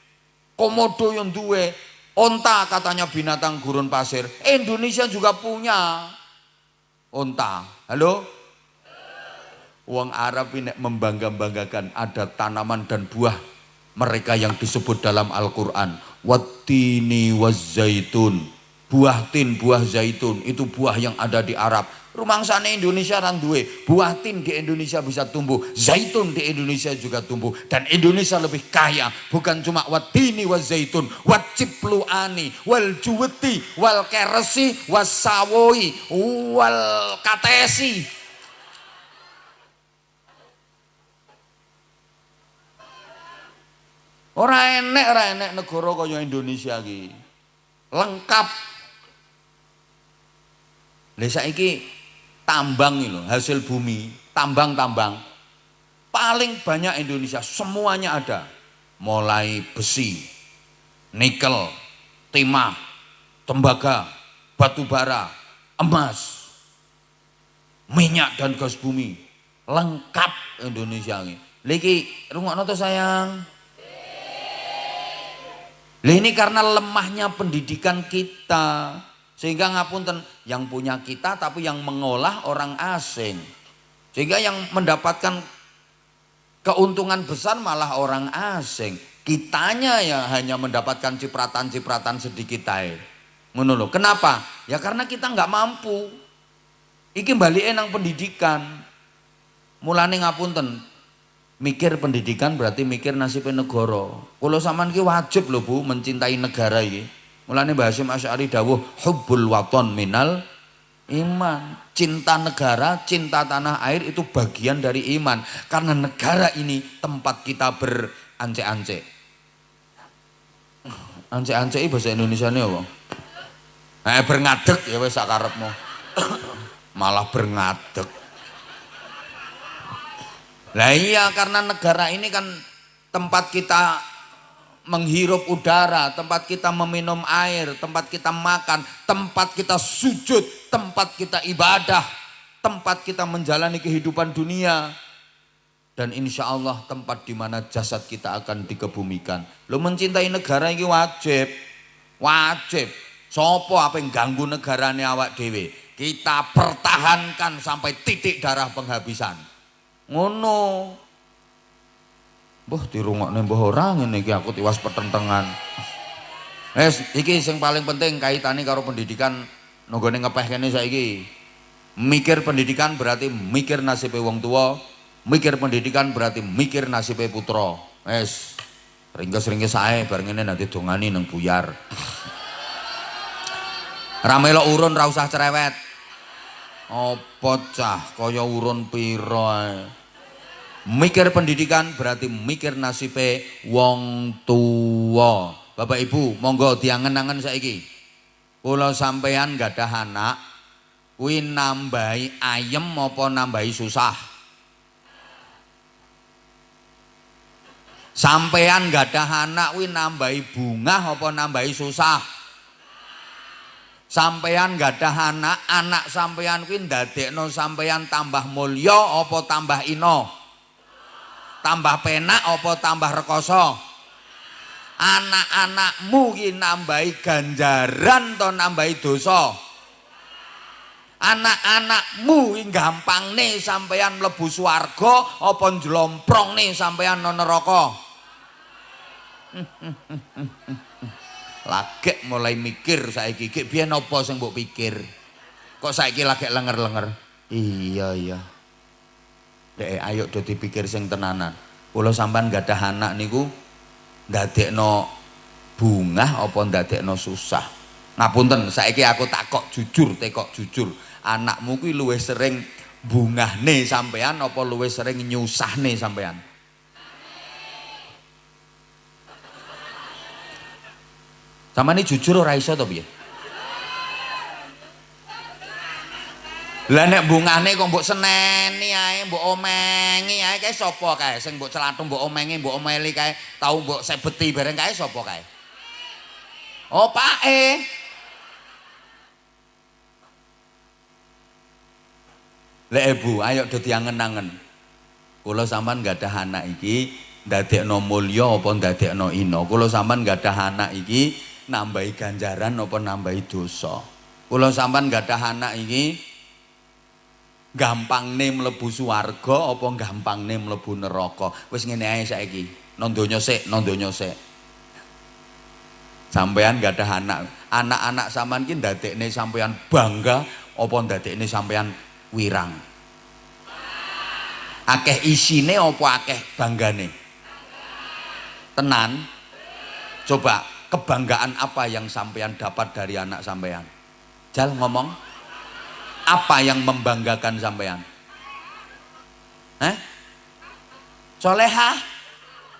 Komodo yang duwe, onta katanya binatang gurun pasir. Indonesia juga punya onta. Halo? Wong Arab ini membangga-banggakan ada tanaman dan buah mereka yang disebut dalam Al-Quran. Wattini wazzaitun. Buah tin, buah zaitun. Itu buah yang ada di Arab. Rumangsane Indonesia ran duwe. Buah tin di Indonesia bisa tumbuh. Zaitun di Indonesia juga tumbuh. Dan Indonesia lebih kaya. Bukan cuma wattini wazzaitun. Wacipluani. Wal juweti. Wal keresi. Wasawoi. Wal katesi. Ora enek negara kaya Indonesia iki. Lengkap. Lah saiki tambang iki lho, hasil bumi, tambang-tambang. Paling banyak Indonesia, semuanya ada. Mulai besi, nikel, timah, tembaga, batu bara, emas, minyak dan gas bumi. Lengkap Indonesia iki. Lha iki rungokno to sayang. Lah ini karena lemahnya pendidikan kita, sehingga ngapunten yang punya kita tapi yang mengolah orang asing, sehingga yang mendapatkan keuntungan besar malah orang asing. Kitanya ya hanya mendapatkan cipratan-cipratan sedikit aja. Ngono lho. Kenapa? Ya karena kita nggak mampu. Iki balike nang pendidikan. Mulane ngapunten. Mikir pendidikan berarti mikir nasibnya negara. Kalau sampean ki wajib lho Bu mencintai negara iki. Mulane Mbah Hasyim Asy'ari dawuh hubbul waton minal iman. Cinta negara, cinta tanah air itu bagian dari iman. Karena negara ini tempat kita berance-ance. Ance-ance iki bahasa Indonesiane apa? Berngadeg ya wis sakarepmu. Malah berngadeg. Lah iya karena negara ini kan tempat kita menghirup udara, tempat kita meminum air, tempat kita makan, tempat kita sujud, tempat kita ibadah, tempat kita menjalani kehidupan dunia. Dan insya Allah tempat di mana jasad kita akan dikebumikan. Lo mencintai negara ini wajib, wajib. Sopo apa yang ganggu negarane awak dewe, kita pertahankan sampai titik darah penghabisan. Ngono. Mbah dirungokne mbah ora ngene iki aku tiwas pertentangan. Iki sing paling penting kaitane karo pendidikan nonggone ngepeh kene saiki. Mikir pendidikan berarti mikir nasibe wong tua, mikir pendidikan berarti mikir nasibe putra. Wes ringkes-ringkes ae bar ngene nanti dongani nang buyar. Ra melok urun ra usah cerewet. Apa cah kaya urun pira ae. Mikir pendidikan berarti mikir nasibe wong tua. Bapak Ibu, monggo diangen-angen saiki. Kula sampean gadah anak, kuwi nambahi ayem apa nambahi susah? Sampean gadah anak kuwi nambahi bungah apa nambahi susah? Sampean gadah anak, anak sampean kuwi ndadekno sampean tambah mulya apa tambah ino? Tambah penak apa tambah rekoso? Anak-anakmu ki nambahi ganjaran to nambahi dosa? Anak-anakmu ki gampangne sampean mlebu swarga apa njlomprong sampean nang neraka? Lagek mulai mikir saiki, iki biyen apa sing mbok pikir? Kok saiki lagek lenger-lenger? Iya. Dek ayo do dipikir sing tenanan. Kula sampean gadah anak niku ndadekno bungah apa ndadekno susah? Ngapunten, saiki aku takok jujur, tekok jujur. Anakmu kuwi luwih sering bungahne sampean apa luwih sering nyusahne sampean? Samane jujur ora iso to piye? Lah nek bungahne kok mbok seneni ae, mbok omengi ae kae sapa kae? Sing mbok celathuk mbok omengi, mbok omeli kae, tau mbok sebeti bareng kae sapa kae? Oh, pake. Lek Ibu, ayo dadi angen-angen. Kula sampean gadah anak iki ndadekno mulya apa ndadekno ina? Kula sampean gadah anak iki nambahi ganjaran apa nambahi dosa? Kula sampean gadah anak iki gampangne mlebu swarga apa gampangne mlebu neraka? Wis ngene ae saiki. Nang donya sik, nang donya sik. Sampean gadah anak, anak-anak sampean ki ndadekne sampean bangga apa ndadekne sampean wirang? Akeh isine apa akeh banggane? Tenan? Coba kebanggaan apa yang sampean dapat dari anak sampean? Jal ngomong. Apa yang membanggakan sampean? Solehah?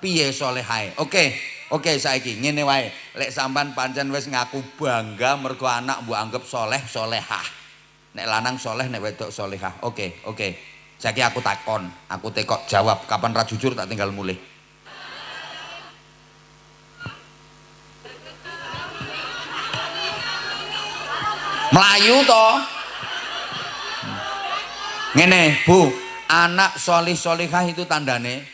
Piye solehae? Oke, saiki ngene wae. Lek sampean pancen wis ngaku bangga mergo anak mbok anggap soleh solehah. Nek lanang soleh, nek wedok solehah. Oke. Saiki aku takon, aku tekok jawab. Kapan ra jujur tak tinggal mulih. Melayu toh? Ngene, Bu, anak solih solihah itu tandane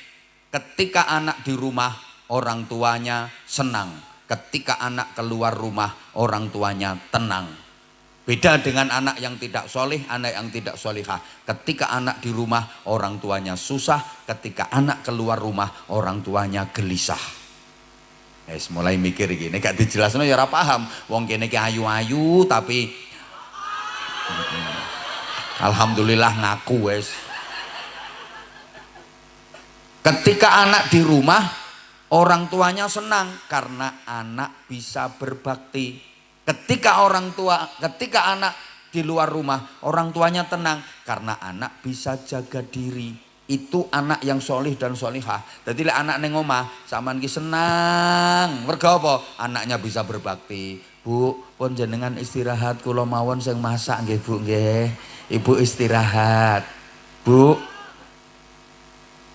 ketika anak di rumah orang tuanya senang, ketika anak keluar rumah orang tuanya tenang. Beda dengan anak yang tidak solih, anak yang tidak solihah. Ketika anak di rumah orang tuanya susah, ketika anak keluar rumah orang tuanya gelisah. Mulai mikir gini, gak dijelasno ya ora paham. Wong kene ki ayu-ayu tapi alhamdulillah ngaku wes. Ketika anak di rumah orang tuanya senang karena anak bisa berbakti. Ketika anak di luar rumah orang tuanya tenang karena anak bisa jaga diri. Itu anak yang solih dan solihah. Jadi anak neng omah sampean ki senang. Mergo apa? Anaknya bisa berbakti. Bu, pun jenengan istirahat kula mawon sing masak nggih Bu nggih. Ibu istirahat. Bu,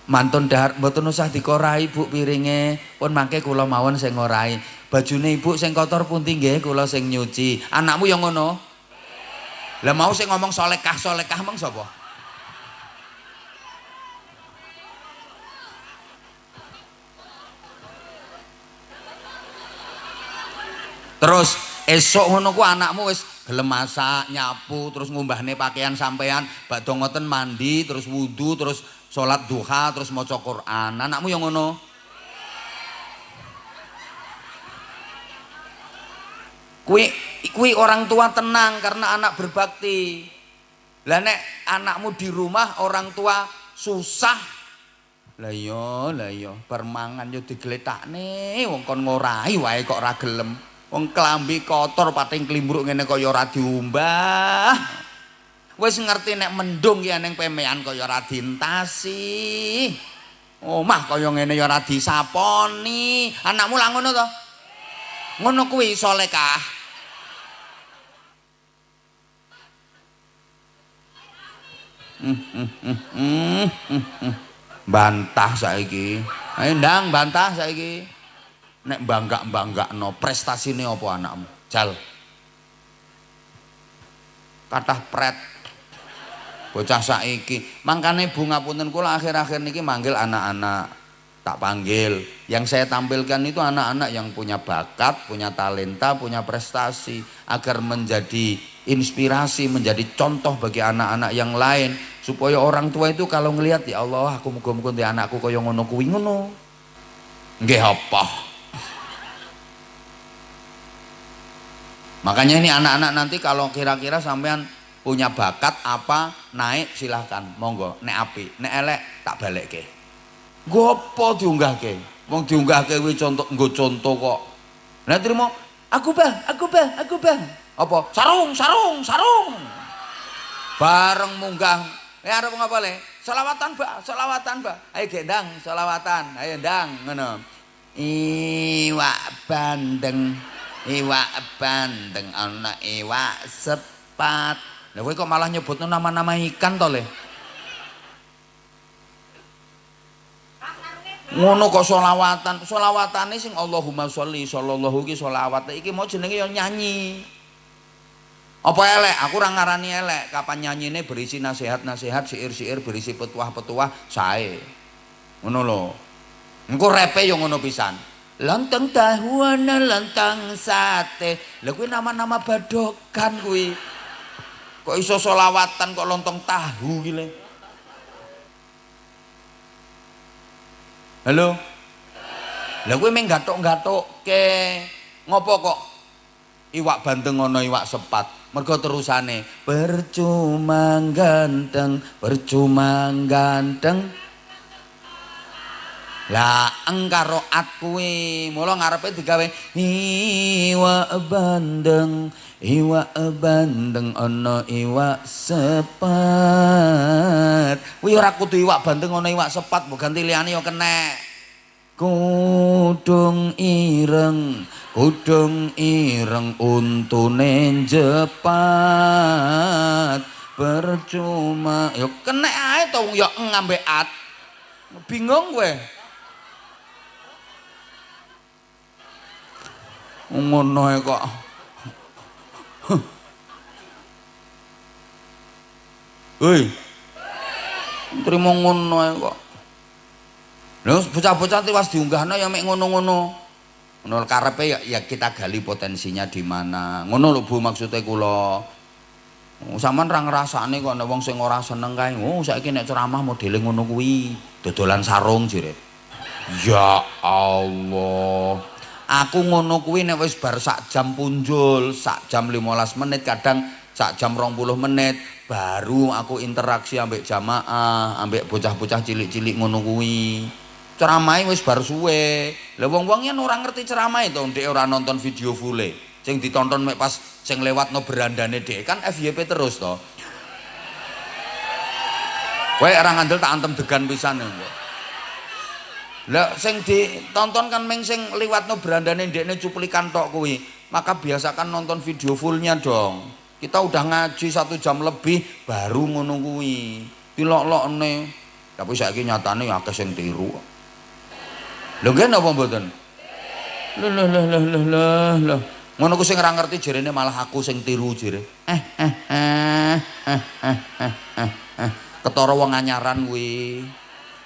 mantun dahar mboten usah dikorahi Bu piringe. Pun mangke kula mawon sing ngorahi. Bajune Ibu sing kotor pundi nggih kula sing nyuci. Anakmu yang ngono? Lah mau sing ngomong solekah mong sapa? Terus esok ngono ku anakmu wis gelem masak, nyapu, terus ngumbahne pakaian sampean, badhe ngoten mandi, terus wudu, terus salat duha, terus maca Quran. Anakmu yang ngono? Kuwi orang tua tenang karena anak berbakti. Lah nek anakmu di rumah orang tua susah. Lah iya, permangan yo digletakne wong kon ngorahi wae kok ora gelem. Wong klambi kotor pating klimbruk ngene kaya ora diumbah. Wis ngerti nek mendung ki ning pemean kaya ora dientasi. Omah kaya ngene ya ora disaponi. Anakmu lah ngono to? Ngono kuwi solekah. Bantah saiki. Ayo ndang bantah saiki. Nek bangga-banggakno prestasine apa anakmu? Jal. Kathah pret. Bocah saiki. Mangkane Bu ngapunten kula akhir-akhir niki manggil anak-anak. Tak panggil. Yang saya tampilkan itu anak-anak yang punya bakat, punya talenta, punya prestasi agar menjadi inspirasi, menjadi contoh bagi anak-anak yang lain supaya orang tua itu kalau ngelihat ya Allah aku muga-muga di anakku kaya ngono kuwi ngono. Nggih apa? Makanya ini anak-anak nanti kalau kira-kira sampean punya bakat apa naik silahkan monggo nek apik nek elek tak balekke. Gopo diunggahke? Wong diunggahke kuwi contoh kok. Lah trimo, aku bah. Apa? Sarung. Bareng munggah. Arep ngapa le? Selawatan, Mbak. Ayo gendang, selawatan. Ayo ndang ngono. Iwak bandeng ana iwak sepat. Lah kowe kok malah nyebutno nama-nama ikan to le? Ngono kok selawatane sing Allahumma sholli sallallahu iki selawat iki mau jenenge ya nyanyi. Apa elek? Aku ora ngarani elek. Kapan nyanyine berisi nasihat-nasihat, syair-syair berisi petuah-petuah sae. Ngono lho. Engko repe yo ngono pisan. Lontong tahu ana lontong sate. Lha kuwi nama-nama badokan kuwi. Kok iso selawatan kok lontong tahu ki le? Halo? Lah kowe meng gathuk-gathukke. Ngopo kok iwak bandeng ana iwak sepat? Mergo terusane percuma ganteng. Lah engkaro at kuwi, mula ngarepe digawe iwak bandeng ana iwak sepat. Kuwi ora kudu iwak bandeng ana iwak sepat, mbok ganti liyane ya kenek. Kudung ireng untune jepat. Percuma ya kenek ae to ya ngambek at. Bingung kowe. Ngono ae kok. Hei. Trimo ngono ae kok. Lha bocah-bocah tiwas diunggahno ya mek ngono-ngono. Ngono karepe ya kita gali potensinya di mana. Ngono lho Bu maksude kula. Sampeyan ra ngrasakne kok nek wong sing ora seneng kae. Oh saiki nek ceramah modele ngono kuwi. Dodolan sarung jere. Ya Allah. Aku ngono kuwi nek wis bar sak jam punjul, sak jam 15 menit, kadang sak jam 20 menit baru aku interaksi ambek jamaah, ambek bocah-bocah cilik-cilik ngono kuwi. Ceramahe wis bar suwe. Lah wong-wong yen ora ngerti ceramahe to, ndek ora nonton video full-e. Sing ditonton mek pas sing lewatno berandane dhek kan FYP terus to. Kowe ora ngandel tak antem degan pisan kok. Lah sing ditonton kan meng sing liwatno berandane ndekne cuplikan tok kuwi. Maka biasakan nonton video fullnya dong. Kita udah ngaji 1 jam lebih baru ngono kuwi. Dilok-lokne. Tapi saiki nyatane akeh sing tiru. Lho nggih napa mboten? Lah. Ngono ku sing ora ngerti jerene malah aku sing tiru jere. Ketara wong anyaran kuwi.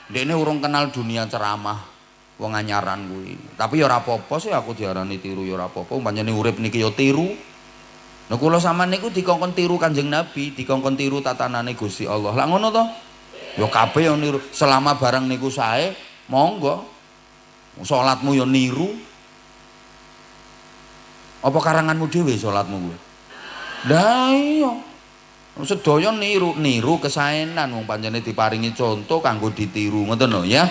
Ndekne urung kenal dunia ceramah. Wong anyaran kuwi. Tapi ya ora apa-apa sih aku diarani tiru ya ora apa-apa. Pancene urip niki ya tiru. Nah kula sampean niku dikongkon tiru Kanjeng Nabi, dikongkon tiru tatanane Gusti Allah. Lah ngono to? Ya kabeh ya niru. Selama barang niku sae, monggo. Salatmu ya niru. Apa karanganmu dhewe salatmu kuwi? Lah iya. Sedaya niru kesaenan wong pancene diparingi contoh kanggo ditiru ngoten lho ya.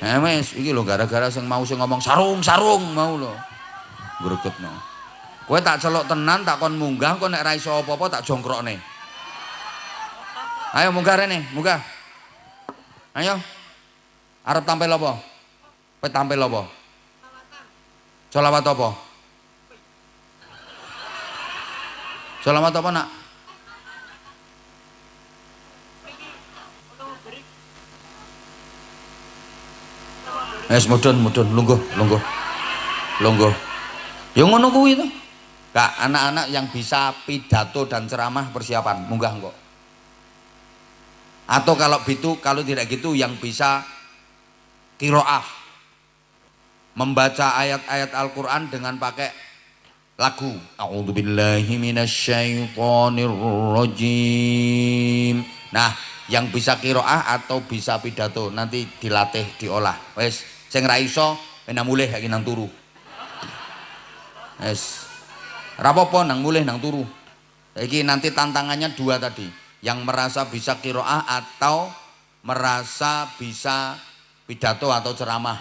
Wes iki lho gara-gara sing mau sing ngomong sarung mau lho. Gregetno. Kowe tak celuk tenan tak kon munggah kok nek ra iso apa-apa tak jongkrokne. Ayo munggah rene, munggah. Ayo. Arep tampil apa? Kowe tampil apa? Selawat apa? Selawat apa nak? Mudun, lungguh. Ya ngono kuwi to. Kak, anak-anak yang bisa pidato dan ceramah persiapan, munggah kok. Atau kalau tidak gitu yang bisa qiraah. Membaca ayat-ayat Al-Qur'an dengan pakai lagu. A'udzubillahi minasyaitonirrajim. Nah, yang bisa qiraah atau bisa pidato nanti dilatih diolah. Wes, sing ra iso nang mulih iki nang turu. Wes. Ora apa-apa nang mulih nang turu. Iki nanti tantangannya 2 tadi. Yang merasa bisa qiraah atau merasa bisa pidato atau ceramah.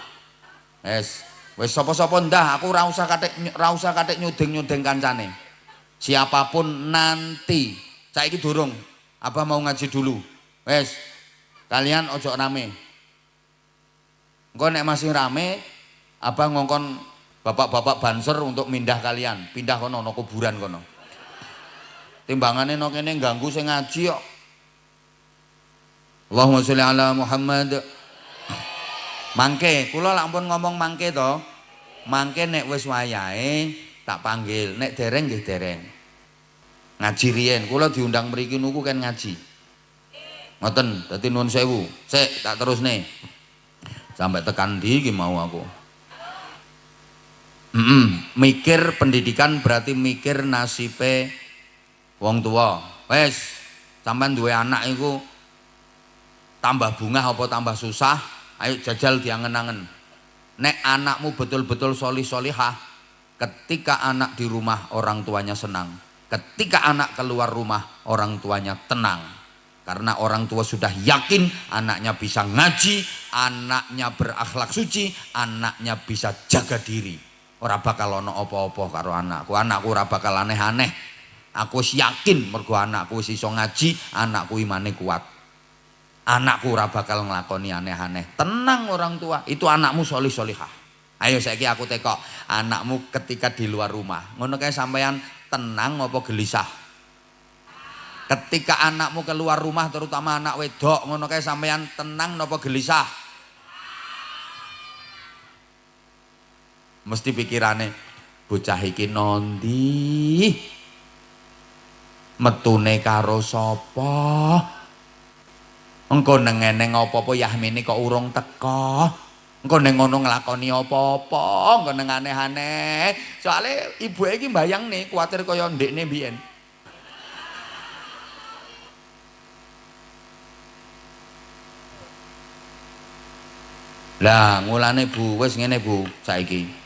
Wes sapa-sapa ndah aku ora usah katik nyuding-nyuding kancane. Siapapun nanti. Saiki durung. Abah mau ngaji dulu. Wes. Kalian ojo rame. Engko nek masih rame, Abah ngongkon bapak-bapak banser untuk mindah kalian. Pindah kono no kuburan kono. Timbangane no kene ganggu sing ngaji kok. Allahumma sholli ala Muhammad. Mangke, kula lak pun ngomong mangke to. Mangke nek wis wayahe tak panggil, nek dereng nggih dereng. Ngaji riyen, kula diundang mriki niku kan ngaji. Ngoten, dadi nuwun sewu. Sik tak terusne. Sampai tekan ndi iki mau aku. Mikir pendidikan berarti mikir nasibe wong tua. Wes, sampean duwe anak iku tambah bungah apa tambah susah, ayo jajal diangen-angen. Nek anakmu betul-betul solih-solihah, ketika anak di rumah orang tuanya senang, ketika anak keluar rumah orang tuanya tenang, karena orang tua sudah yakin anaknya bisa ngaji, anaknya berakhlak suci, anaknya bisa jaga diri. Ora bakal ono apa-apa karo anakku ora bakal aneh-aneh. Aku wis yakin mergo anakku wis iso ngaji, anakku imane kuat. Anakku ora bakal nglakoni aneh-aneh. Tenang orang tua, itu anakmu solih-solihah. Ayo saiki aku tekok, anakmu ketika di luar rumah, ngono kae sampean tenang apa gelisah? Ketika anakmu keluar rumah, terutama anak wedok, ngono kae sampean tenang napa gelisah? Mesti pikirane bocah iki nondi? Metune karo sapa? Engko neng-neng apa-apa Yahmini kok urung teko. Engko neng ngono nglakoni apa-apa, engko neng aneh-aneh. Soale ibuke iki mbayangne kuwatir kaya ndekne mbiyen. Lah mulane Bu, wis ngene Bu, saiki.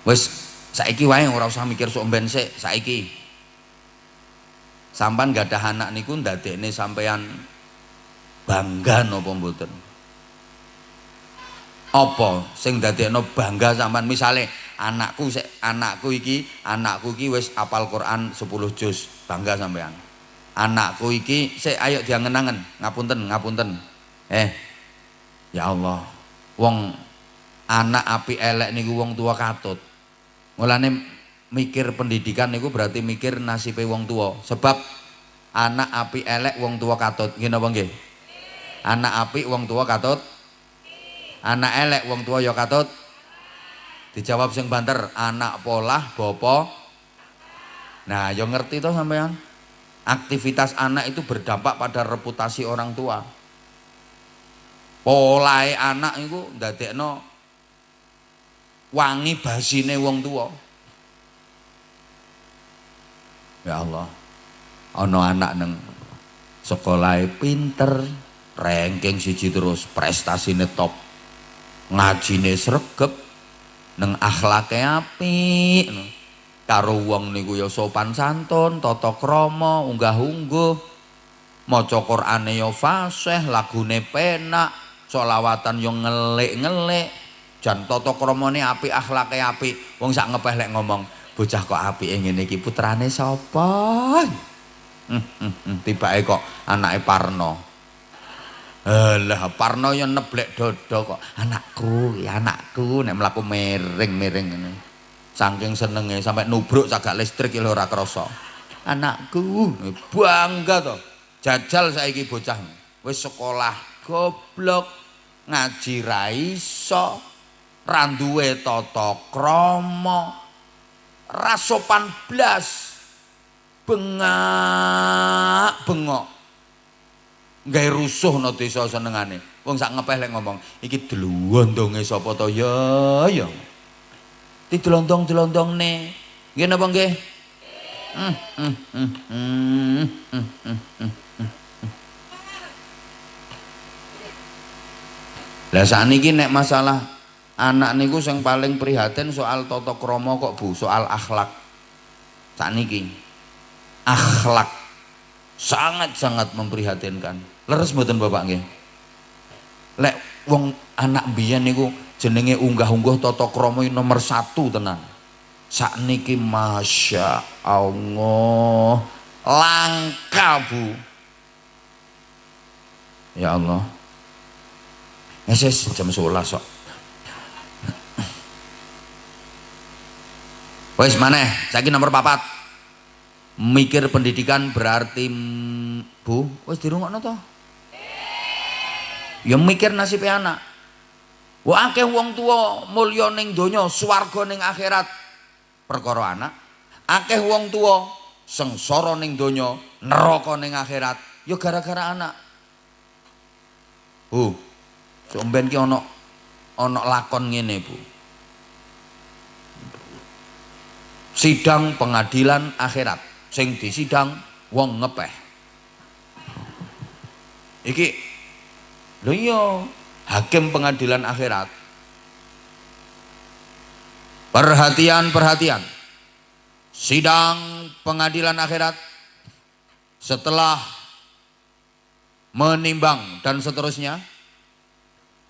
Wis saiki wae ora usah mikir sok mben sik, saiki. Sampan gadah anak niku ndadekne sampean bangga napa mboten? Apa sing ndadekno bangga sampean? Misale anakku iki wis hafal Quran 10 juz, bangga sampean. Anakku iki sik ayo diangen-angen, ngapunten. Ya Allah, wong anak api elek niku wong tua katut. Mulane mikir pendidikan niku berarti mikir nasibe wong tua. Sebab anak api elek wong tua katut. Nggih napa nggih? Anak api wong tua katut. Anak elek wong tua ya katut. Dijawab sing banter, anak polah bapa. Nah, yo ngerti toh sampean. Aktivitas anak itu berdampak pada reputasi orang tua. Polahe anak iku ndadekno wangi basine wong tua. Ya Allah, ana anak neng sekolahe pinter, ranking 1 terus, prestasine top, ngajine sregep, neng akhlake apik, karo wong niku ya sopan santun, tata krama, unggah-ungguh, maca Qur'ane ya fasih, lagune penak, sholawatan yo ngelik-ngelik, jan tata kramane apik, akhlake apik. Wong sak ngepeh lek ngomong, bocah kok apike ngene iki putrane sapa? Tibake kok anake Parno. Lah Parno yo neblek dodo kok. Anakku nek mlaku miring-miring ngene. Saking senenge sampai nubruk cagak listrik lho ora krasa. Anakku bangga to. Jajal saiki bocah wis sekolah goblok, ngaji ra iso, ra duwe tata krama, ra sopan blas, bengak-bengok, gawe rusuh no desa senengane. Wong sak ngepeh lek ngomong, iki dlondonge sapa to ya? Didelondong-delondongne. Nggih napa nggih? Lah sakniki nek masalah anak niku sing paling prihatin soal tata krama kok Bu, soal akhlak. Sakniki akhlak sangat-sangat memprihatinkan. Leres mboten Bapak nggih? Lek wong anak biyen niku jenenge unggah-ungguh tata krama nomor 1 tenan. Sakniki masya Allah langka Bu. Ya Allah. Wis jam 11 kok. Wis maneh, saiki nomor 4. Mikir pendidikan berarti Bu, wis dirungokno to? Ya mikir nasib anak. Wah akeh wong tua mulya ning donya, swarga ning akhirat perkara anak. Akeh wong tua sengsara ning donya, neraka ning akhirat ya gara-gara anak. Bu, sampeyan ki ana lakon ngene, Bu. Sidang pengadilan akhirat, sing disidang wong ngepeh. Iki lho iya, hakim pengadilan akhirat. Perhatian. Sidang pengadilan akhirat setelah menimbang dan seterusnya,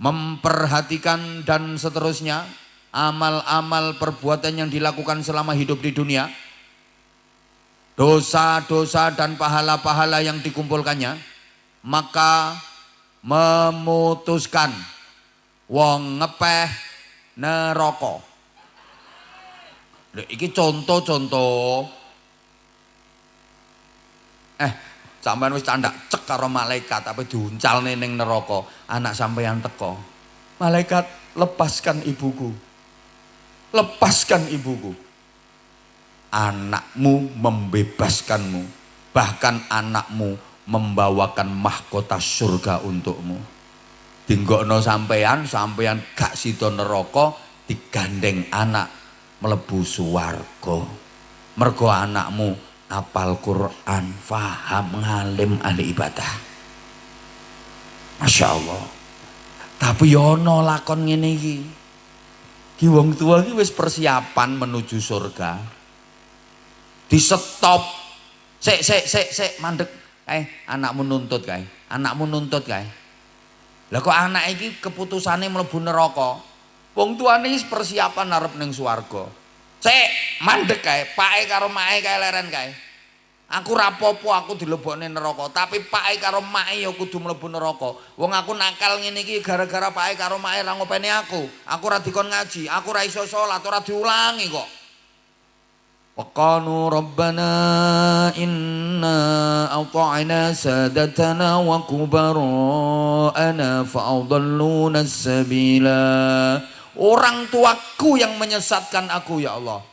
memperhatikan dan seterusnya, amal-amal perbuatan yang dilakukan selama hidup di dunia, dosa-dosa dan pahala-pahala yang dikumpulkannya, maka memutuskan wong ngepeh neraka. Lha iki contoh-contoh. Sampeyan wis candak cek karo malaikat apa diuncalne ning neraka, anak sampeyan teko. Malaikat, lepaskan ibuku. Lepaskan ibuku. Anakmu membebaskanmu. Bahkan anakmu membawakan mahkota surga untukmu. Dinggokno sampeyan gak sida neraka, digandeng anak mlebu swarga. Mergo anakmu hafal Quran, faham, ngalim, ahli ibadah. Masya Allah. Tapi yono lakon ngene iki. Ki wong tua iki wis persiapan menuju surga. Di stop. Sik mandek. Anakmu nuntut kae. Lah kok anak iki keputusane mlebu neraka. Wong tuane wis persiapan arep ning swarga. Sik mandek kae, pake karo mae kae leren kae. Aku rapopo aku dilebokne neraka, tapi pake karo mae ya kudu mlebu neraka. Wong aku nakal ngene iki gara-gara pake karo mae ra ngopeni aku. Aku ora dikon ngaji, aku ora iso salat, ora diulangi kok. Waqanu rabbana inna ata'na sadatana wa kubara'ana fa'adalluna as-sabila. Orang tuaku yang menyesatkan aku ya Allah.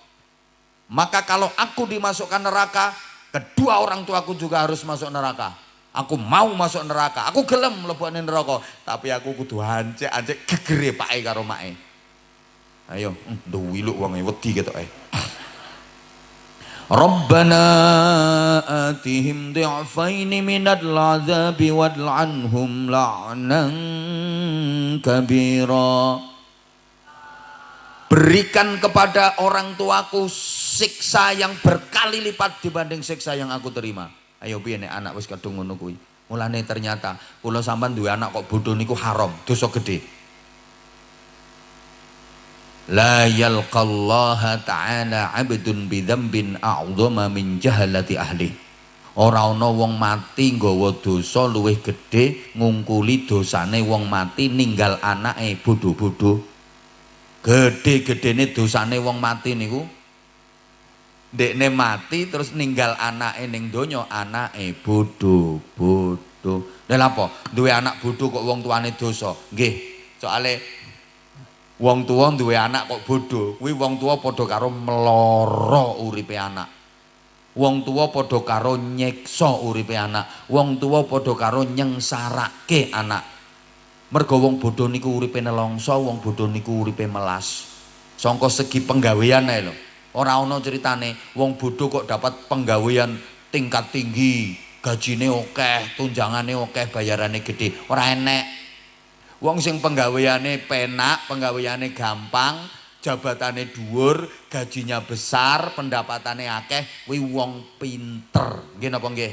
Maka kalau aku dimasukkan neraka, kedua orang tuaku juga harus masuk neraka. Aku mau masuk neraka, aku gelem mlebokne neraka, tapi aku kudu hancik gegere pake karo mae. Ayo, duwi lu wong wedi ketoke. Rabbana atihim dhi'faini minal 'adzabi wad'anhum la'nan kabira. Berikan kepada orang tuaku siksa yang berkali lipat dibanding siksa yang aku terima. Ayo piye nek anak wis kadung ngono kuwi. Mulane ternyata kula sampean duwe anak kok bodoh niku haram, dosa gede. La yalqallaha ta'ala 'abdun bidzambin a'dhama min jahalati ahli. Ora ana wong mati nggawa dosa luwih gedhe ngungkuli dosane wong mati ninggal anake bodho-bodho. Gede-gedene dosane wong mati niku ndekne mati terus ninggal anake ning donya, anake bodho-bodho. Lha apa? Duwe anak bodho kok wong tuane dosa. Nggih, soale wong tua duwe anak kok bodho, kuwi wong tua padha karo meloro uripe anak. Wong tua padha karo nyiksa uripe anak. Wong tua padha karo nyengsarake anak. Mergo wong bodho niku uripe nelongso, wong bodho niku uripe melas. Sangka segi penggawean ae lho. Ora ana ceritane wong bodho kok dapat penggawean tingkat tinggi, gajine akeh, tunjangane akeh, bayarane gede. Ora enek. Wong sing penggaweane penak, penggaweane gampang, jabatane dhuwur, gajinya besar, pendapatane akeh, kuwi wong pinter. Nggih napa nggih?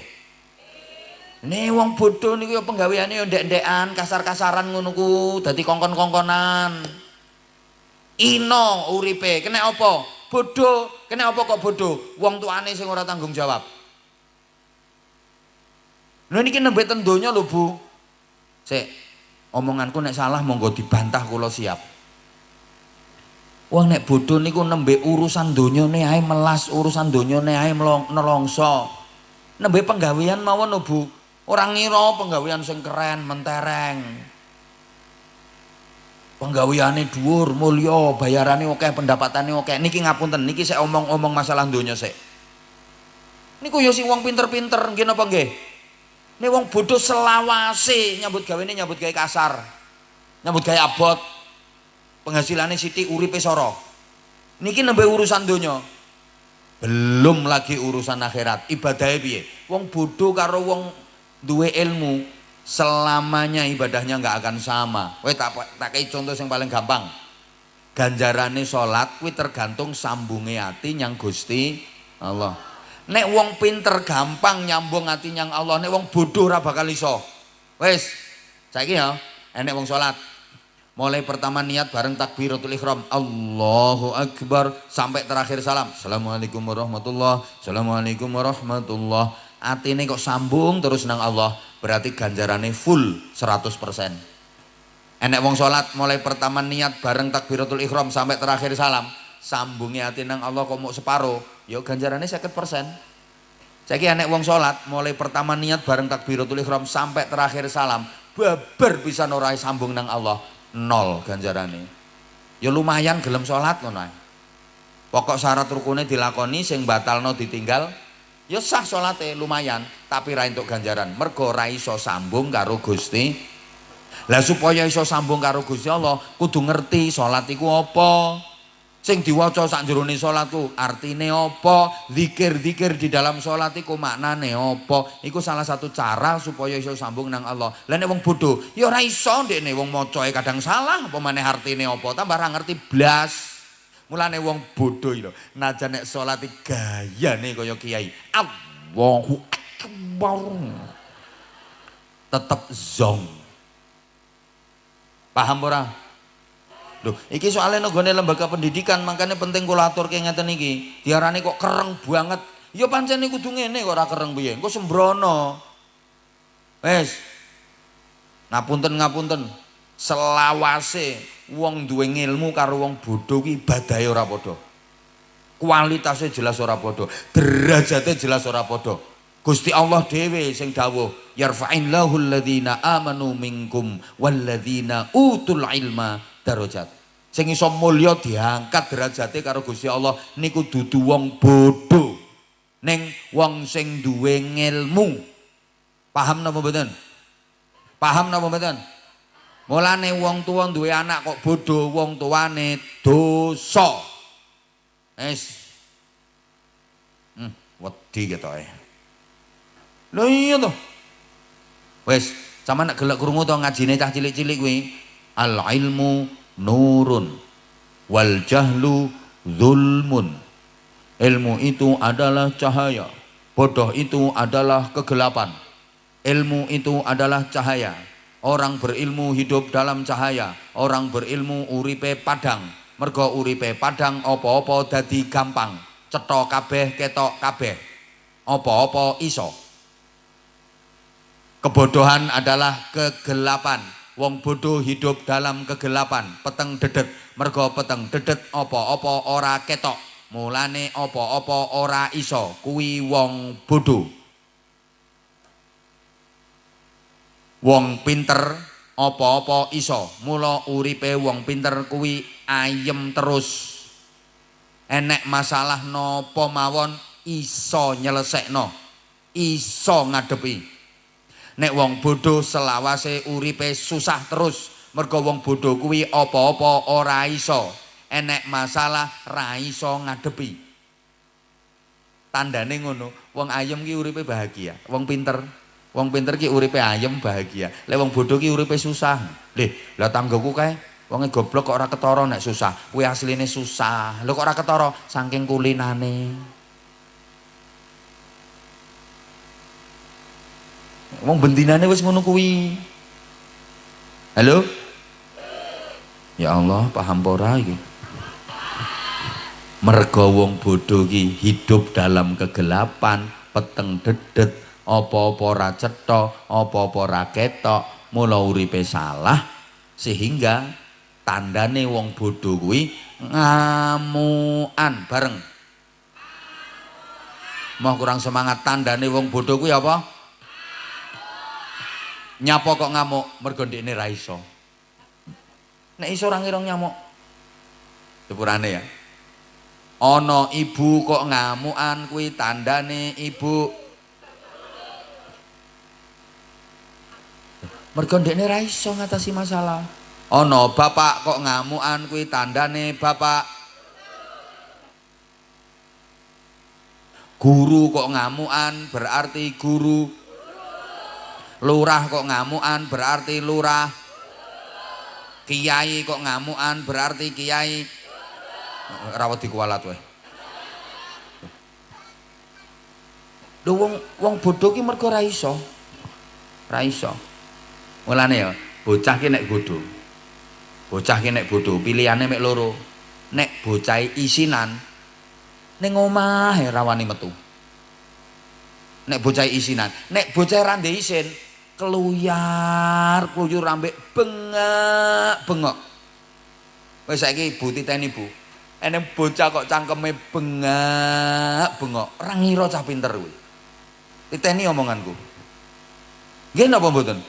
Nih wong bodoh niku ya penggaweane ya ndek-ndekan, kasar-kasaran ngono ku, dadi kongkon-kongkonan. Ino uripe, kena apa? Bodoh, kena apa kok bodoh? Wong tuane sing ora tanggung jawab. Lho niki nembe ten donya lho Bu. Sik, omonganku nek salah monggo dibantah kula siap. Wong nek bodoh niku nembe urusan donyane ae melas, urusan donyane ae nelongso. Nembe penggawean mawon lho Bu. Ora ngira penggawean sing keren, mentereng. Penggaweane dhuwur, mulya, bayarane akeh, pendapatane akeh. Niki ngapunten, niki saya omong-omong masalah donya sik. Niku ya sing wong pinter-pinter nggih napa nggih? Nek wong bodoh selawase nyambut gawe kasar. Nyambut gawe abot. Penghasilane sithik uripe soro. Niki nembe urusan donya. Belum lagi urusan akhirat. Ibadahe piye? Wong bodoh karo wong duwe ilmu selamanya ibadahnya nggak akan sama. Kowe tak kei contoh yang paling gampang. Ganjarane salat kuwi tergantung sambunge ati nyang Gusti Allah. Nek wong pinter gampang nyambung ati nyang Allah, nek wong bodoh ora bakal iso. Wis, saiki ya, enek wong salat. Mulai pertama niat bareng takbiratul ihram, Allahu Akbar sampai terakhir salam. Assalamualaikum warahmatullah. Assalamualaikum warahmatullah. Atine kok sambung terus nang Allah, berarti ganjarane full 100%. Enek wong salat mulai pertama niat bareng takbiratul ihram sampai terakhir salam, sambunge ati nang Allah kok mau separo, ya ganjarane 50%. Saiki enek wong salat mulai pertama niat bareng takbiratul ihram sampai terakhir salam, babar bisa ora sambung nang Allah, 0 ganjarane. Ya lumayan gelem salat ngono ae. Pokok syarat rukune dilakoni, sing batalno ditinggal, ya sah salate lumayan, tapi ra entuk ganjaran. Mergo ra iso sambung karo Gusti. Lah supaya iso sambung karo Gusti Allah, kudu ngerti salat iku apa. Sing diwaca sak jerone salat ku artine apa, zikir-zikir di dalam salat iku maknane apa. Iku salah satu cara supaya iso sambung nang Allah. Lah nek wong bodoh, ya ora iso ndekne wong macae kadang salah, apa maneh artine apa, tambah ra ngerti blas. Mulane wong bodoh lho, najan nek salat gayane kaya kiai, Allahu Akbar. Tetep zong. Paham ora? Loh, iki soalnya nggone lembaga pendidikan, makanya penting kula aturke ngeten iki. Diarani kok kereng banget. Ya pancen kudu ngene kok ora kereng piye. Engko sembrono. Wes. Ngapunten. Selawase wong duwe ilmu karo wong bodoh ki ibadahe ora padha. Kualitasnya jelas ora padha, derajate jelas ora padha. Gusti Allah dhewe sing dawuh, yarfa'illahu alladhina amanu minkum walladzina utul ilma darajat. Sing iso mulya diangkat derajate karo Gusti Allah niku dudu wong bodoh, ning wong sing duwe ilmu. Paham napa mboten? Paham napa mboten? Mulane wong tuwa duwe anak kok bodoh, wong tuane dosa. Wis. Wedi ketoke. Lho iya to. Wis, sampeyan nek gelek krungu to ngajine cah cilik-cilik kuwi. Al ilmu nurun wal jahlu zulmun. Ilmu itu adalah cahaya, bodoh itu adalah kegelapan. Ilmu itu adalah cahaya. Orang berilmu hidup dalam cahaya, orang berilmu uripe padang. Mergo uripe padang apa-apa dadi gampang, cetha kabeh ketok kabeh, apa-apa iso. Kebodohan adalah kegelapan. Wong bodoh hidup dalam kegelapan, peteng dedet. Mergo peteng dedet apa-apa ora ketok, mulane apa-apa ora iso, kuwi wong bodoh. Wong pinter apa-apa iso, mula uripe wong pinter kuwi ayem terus. Enek masalah napa mawon iso nyelesekno, iso ngadepi. Nek wong bodoh selawase uripe susah terus, mergo wong bodoh kuwi apa-apa ora iso. Enek masalah ra iso ngadepi. Tandane ngono, wong ayem ki uripe bahagia, wong pinter ki uripe ayem bahagia. Lek wong bodoh ki uripe susah. Lah tanggoku kae wonge goblok kok ora ketara nek susah. Kuwi asline susah. Lho kok ora ketara saking kulinane. Wong bendinane wis ngono kuwi. Halo? Ya Allah, paham ora iki? Mergo wong bodho iki hidup dalam kegelapan, peteng dedet, apa-apa ora cetha, apa-apa ora ketok, mula uripe salah sehingga tandane wong bodho kuwi ngamukan bareng. Mau kurang semangat, tandane wong bodho kuwi apa? Nyapa kok ngamuk? Mergo ndekne ra iso. Nek iso ora ngira nyamuk. Sepurane ya. Ana ibu kok ngamukan kuwi tandane ibu. Mergo ndekne ra iso ngatasi masalah. Ana bapak kok ngamukan kuwi tandane bapak. Guru kok ngamukan berarti guru. Lurah kok ngamukan berarti lurah. Kiai kok ngamukan berarti kiai. Rawat dikualat wae. Lho wong bodho ki mergo ra iso. Ra iso. Mulane ya, bocah ki nek bodho. Bocah ki nek bodho pilihane mek loro. Nek bocah isinan ning omah ra wani metu. Nek bocah isinan, nek bocah ra ndek isin keluyar kuyur ambek bengak-bengok. Wis saiki ibu titeni Bu. Enek bocah kok cangkeme bengak-bengok, ora ngira cah pinter kuwi. Titeni omonganku. Nggih napa mboten?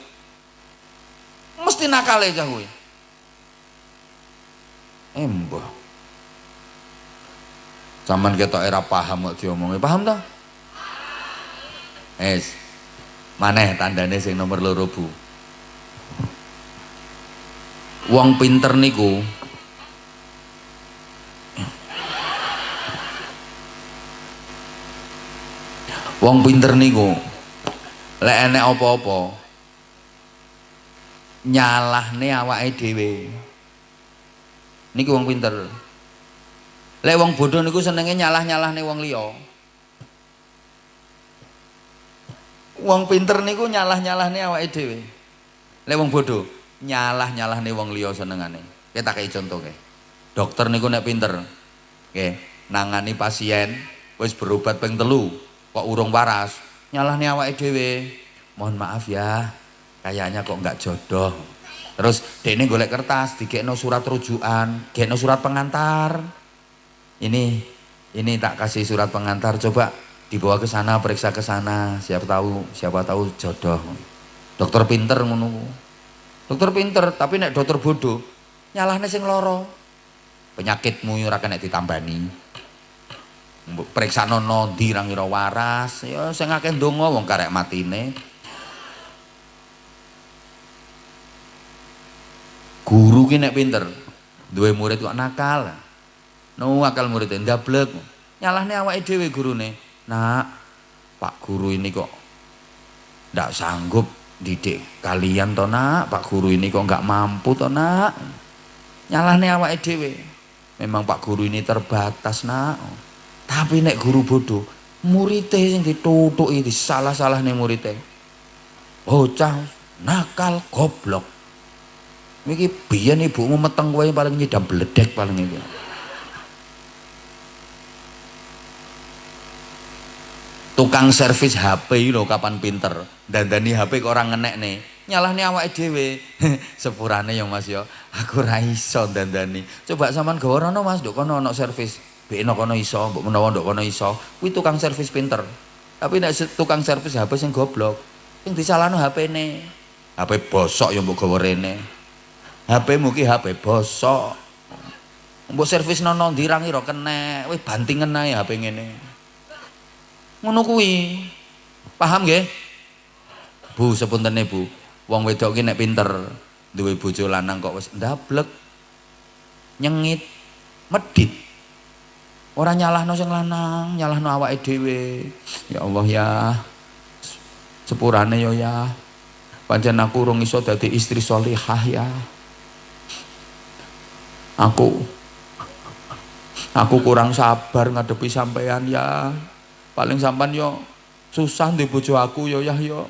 Mesti nakale cah kuwi. Mbah. Saman ketok ora paham kok diomongi, paham ta? Maneh tandane sing nomor loro Bu. Wong pinter niku lek enek apa-apa nyalahne awake dhewe. Niku wong pinter. Lek wong bodho niku senenge nyalah-nyalahne wong liya. Wong pinter niku nyalah-nyalahne awake dhewe. Lek wong bodho nyalah-nyalahne wong liya senengane. Kita kei contoh ke. Dokter niku nek pinter, nggih, nangani pasien wis berobat ping 3 kok urung waras, nyalahne awake dhewe. Mohon maaf ya, kayaknya kok enggak jodoh. Terus dekne golek kertas, digekno surat rujukan, gekno surat pengantar. Ini tak kasih surat pengantar, coba dibawa ke sana, periksa ke sana, siapa tahu jodoh. Dokter pinter ngono. Dokter pinter, tapi nek dokter bodoh, nyalahne sing loro. Penyakitmu ora kena ditambani. Periksa nono ndi ra ngira waras, ya sing akeh ndonga wong karek matine. Guru ki nek pinter, duwe murid kok nakal. No akal murid ndablek. Nyalahne awake dhewe gurune. Nak, Pak Guru ini kok ndak sanggup didik kalian to nak, Pak Guru ini kok nggak mampu to nak. Nyalahne awake dhewe. Memang Pak Guru ini terbatas nak. Tapi nek guru bodoh, muridé sing ditutuki disalah-salahne muridé. Bocah nakal goblok. Iki biyen ibumu meteng kowe paling nyidam bledek paling iki. Tukang servis HP lho kapan pinter, dandani HP kok ora ngenekne. Nyalahne awake dhewe. Sepurane ya Mas ya, aku ora iso dandani. Coba sampean gawa rono Mas, nduk kono ana servis. Bekno kono iso, mbok menawa nduk kono iso. Kuwi tukang servis pinter. Tapi nek tukang servis HP sing goblok, sing disalahno HP-ne. HP bosok ya mbok gawa rene. HP-mu ki HP bosok. Mbok servis nono ndi ra ngira kenek, wis bantingen ae HP ngene. Ngono kuwi. Paham nggih? Bu, sepuntene Bu. Wong wedok ki nek pinter, duwe bojo lanang kok wis ndablek. Nyengit, medhit. Ora nyalahno sing lanang, nyalahno awake dhewe. Ya Allah ya. Sepurane yo ya. Pancen aku urung iso dadi istri sholihah ya. Aku kurang sabar ngadepi sampean ya. Paling sampean yo susah ndek bojo aku yo ya yo.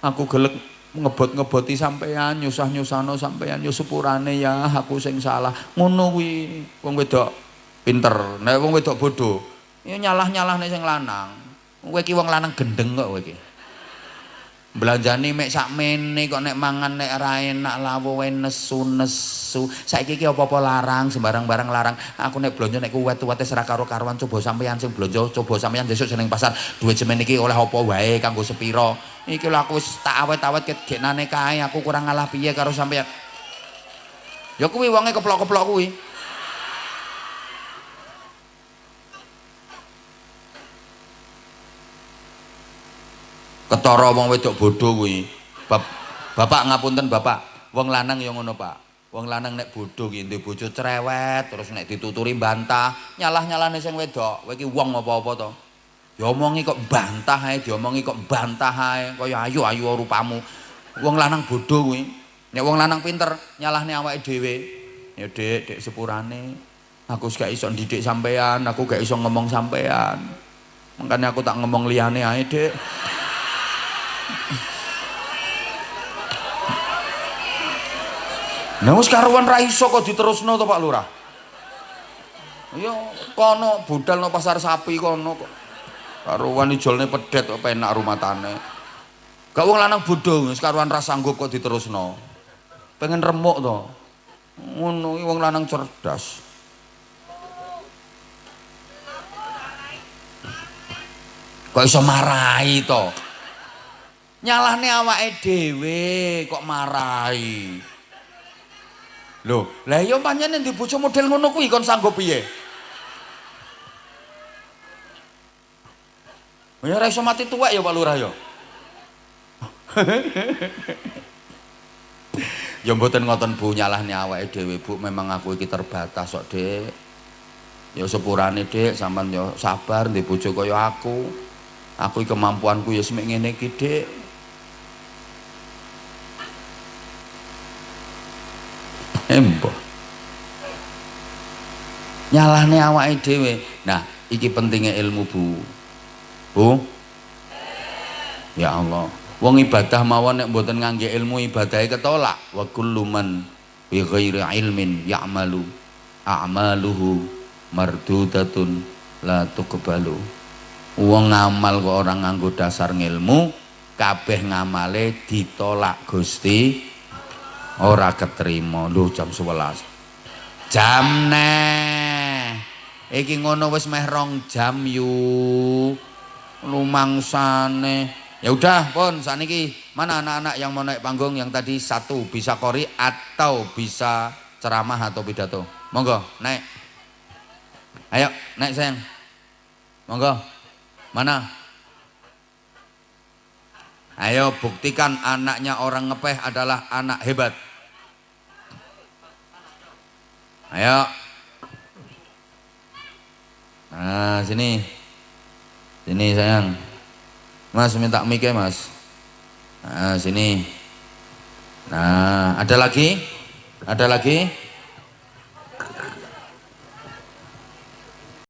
Aku gelek ngebot-ngeboti sampean, nyusah-nyusahno sampean yo sepurane ya aku sing salah. Ngono kuwi wong wedok pinter. Nek wong wedok bodoh, ya nyalah-nyalahne sing lanang. Kowe iki wong lanang gendeng kok kowe iki. Belanjane mek sakmene kok nek mangan nek ora enak lawo wae nesu-nesu. Saiki iki apa-apa larang, sembarang barang larang. Aku nek blonjo nek kuwet-kuwete ora karo-karuan coba sampeyan sing blonjo, coba sampeyan besok seneng pasar duwe jemen iki oleh apa wae kanggo sepiro. Iki lho aku wis tak awet-awet geknane kae aku kurang ngalah piye karo sampeyan. Ya kuwi wonge keplok-keplok kuwi. Ketara wong wedok bodoh kuwi. Bapak ngapunten Bapak, wong lanang ya ngono Pak. Wong lanang nek bodoh ki ndek bojo cerewet terus nek dituturi bantah, nyalah-nyalane sing wedok. Kowe iki wong apa-apa to? Diomongi kok bantah ae, diomongi kok bantah ae, kaya ayu-ayu rupamu. Wong lanang bodoh kuwi. Nek wong lanang pinter, nyalahne awake dhewe. Ya Dik, Dik sepurane. Aku gak iso ndidik sampean, aku gak iso ngomong sampean. Makanya aku tak ngomong liyane ae, Dik. Nah wis karuan ra iso kok diterusno to Pak Lurah. Ya kono budal no pasar sapi kono kok. Karuan ijolne pedet kok penak rumatane. Gak wong lanang bodoh wis karuan ra sanggup kok diterusno. Pengen remuk to. Ngono iki wong lanang cerdas. Kok iso marahi to? Nyalahne awake dhewe kok marahi. Loh, lah iya pancen ndi bojo model ngono kuwi kon sanggup piye? Ya ora iso mati tuwek ya Pak Lurah ya. Ya mboten ngoten Bu, nyalahne awake dhewe Bu, memang aku iki terbatas kok, Dik. Ya sepurane Dik, sampean ya sabar ndek bojo kaya aku. Aku iki kemampuanku ya semek ngene iki, Dik. Embo nyalahne awake dhewe. Nah iki pentingnya ilmu Bu. Bu ya Allah, wong ibadah mawon nek mboten ngangge ilmu ibadahe ketolak. Wa kullu man bi ghairi ilmin ya'malu a'maluhu mardudatun la tuqbalu. Wong ngamal kok orang nganggo dasar ngilmu, kabeh ngamale ditolak Gusti, ora keterima. Lho jam 11 jam neh iki ngono wis meh 2 jam yu lumangsane. Ya udah pun saniki mana anak-anak yang mau naik panggung yang tadi satu bisa qori atau bisa ceramah atau pidato, monggo naik, ayo naik sayang, monggo. Mana, ayo buktikan anaknya orang ngepeh adalah anak hebat. Ayo. Nah, sini. Sini sayang. Mas minta mic-nya, Mas. Nah, sini. Nah, ada lagi? Ada lagi?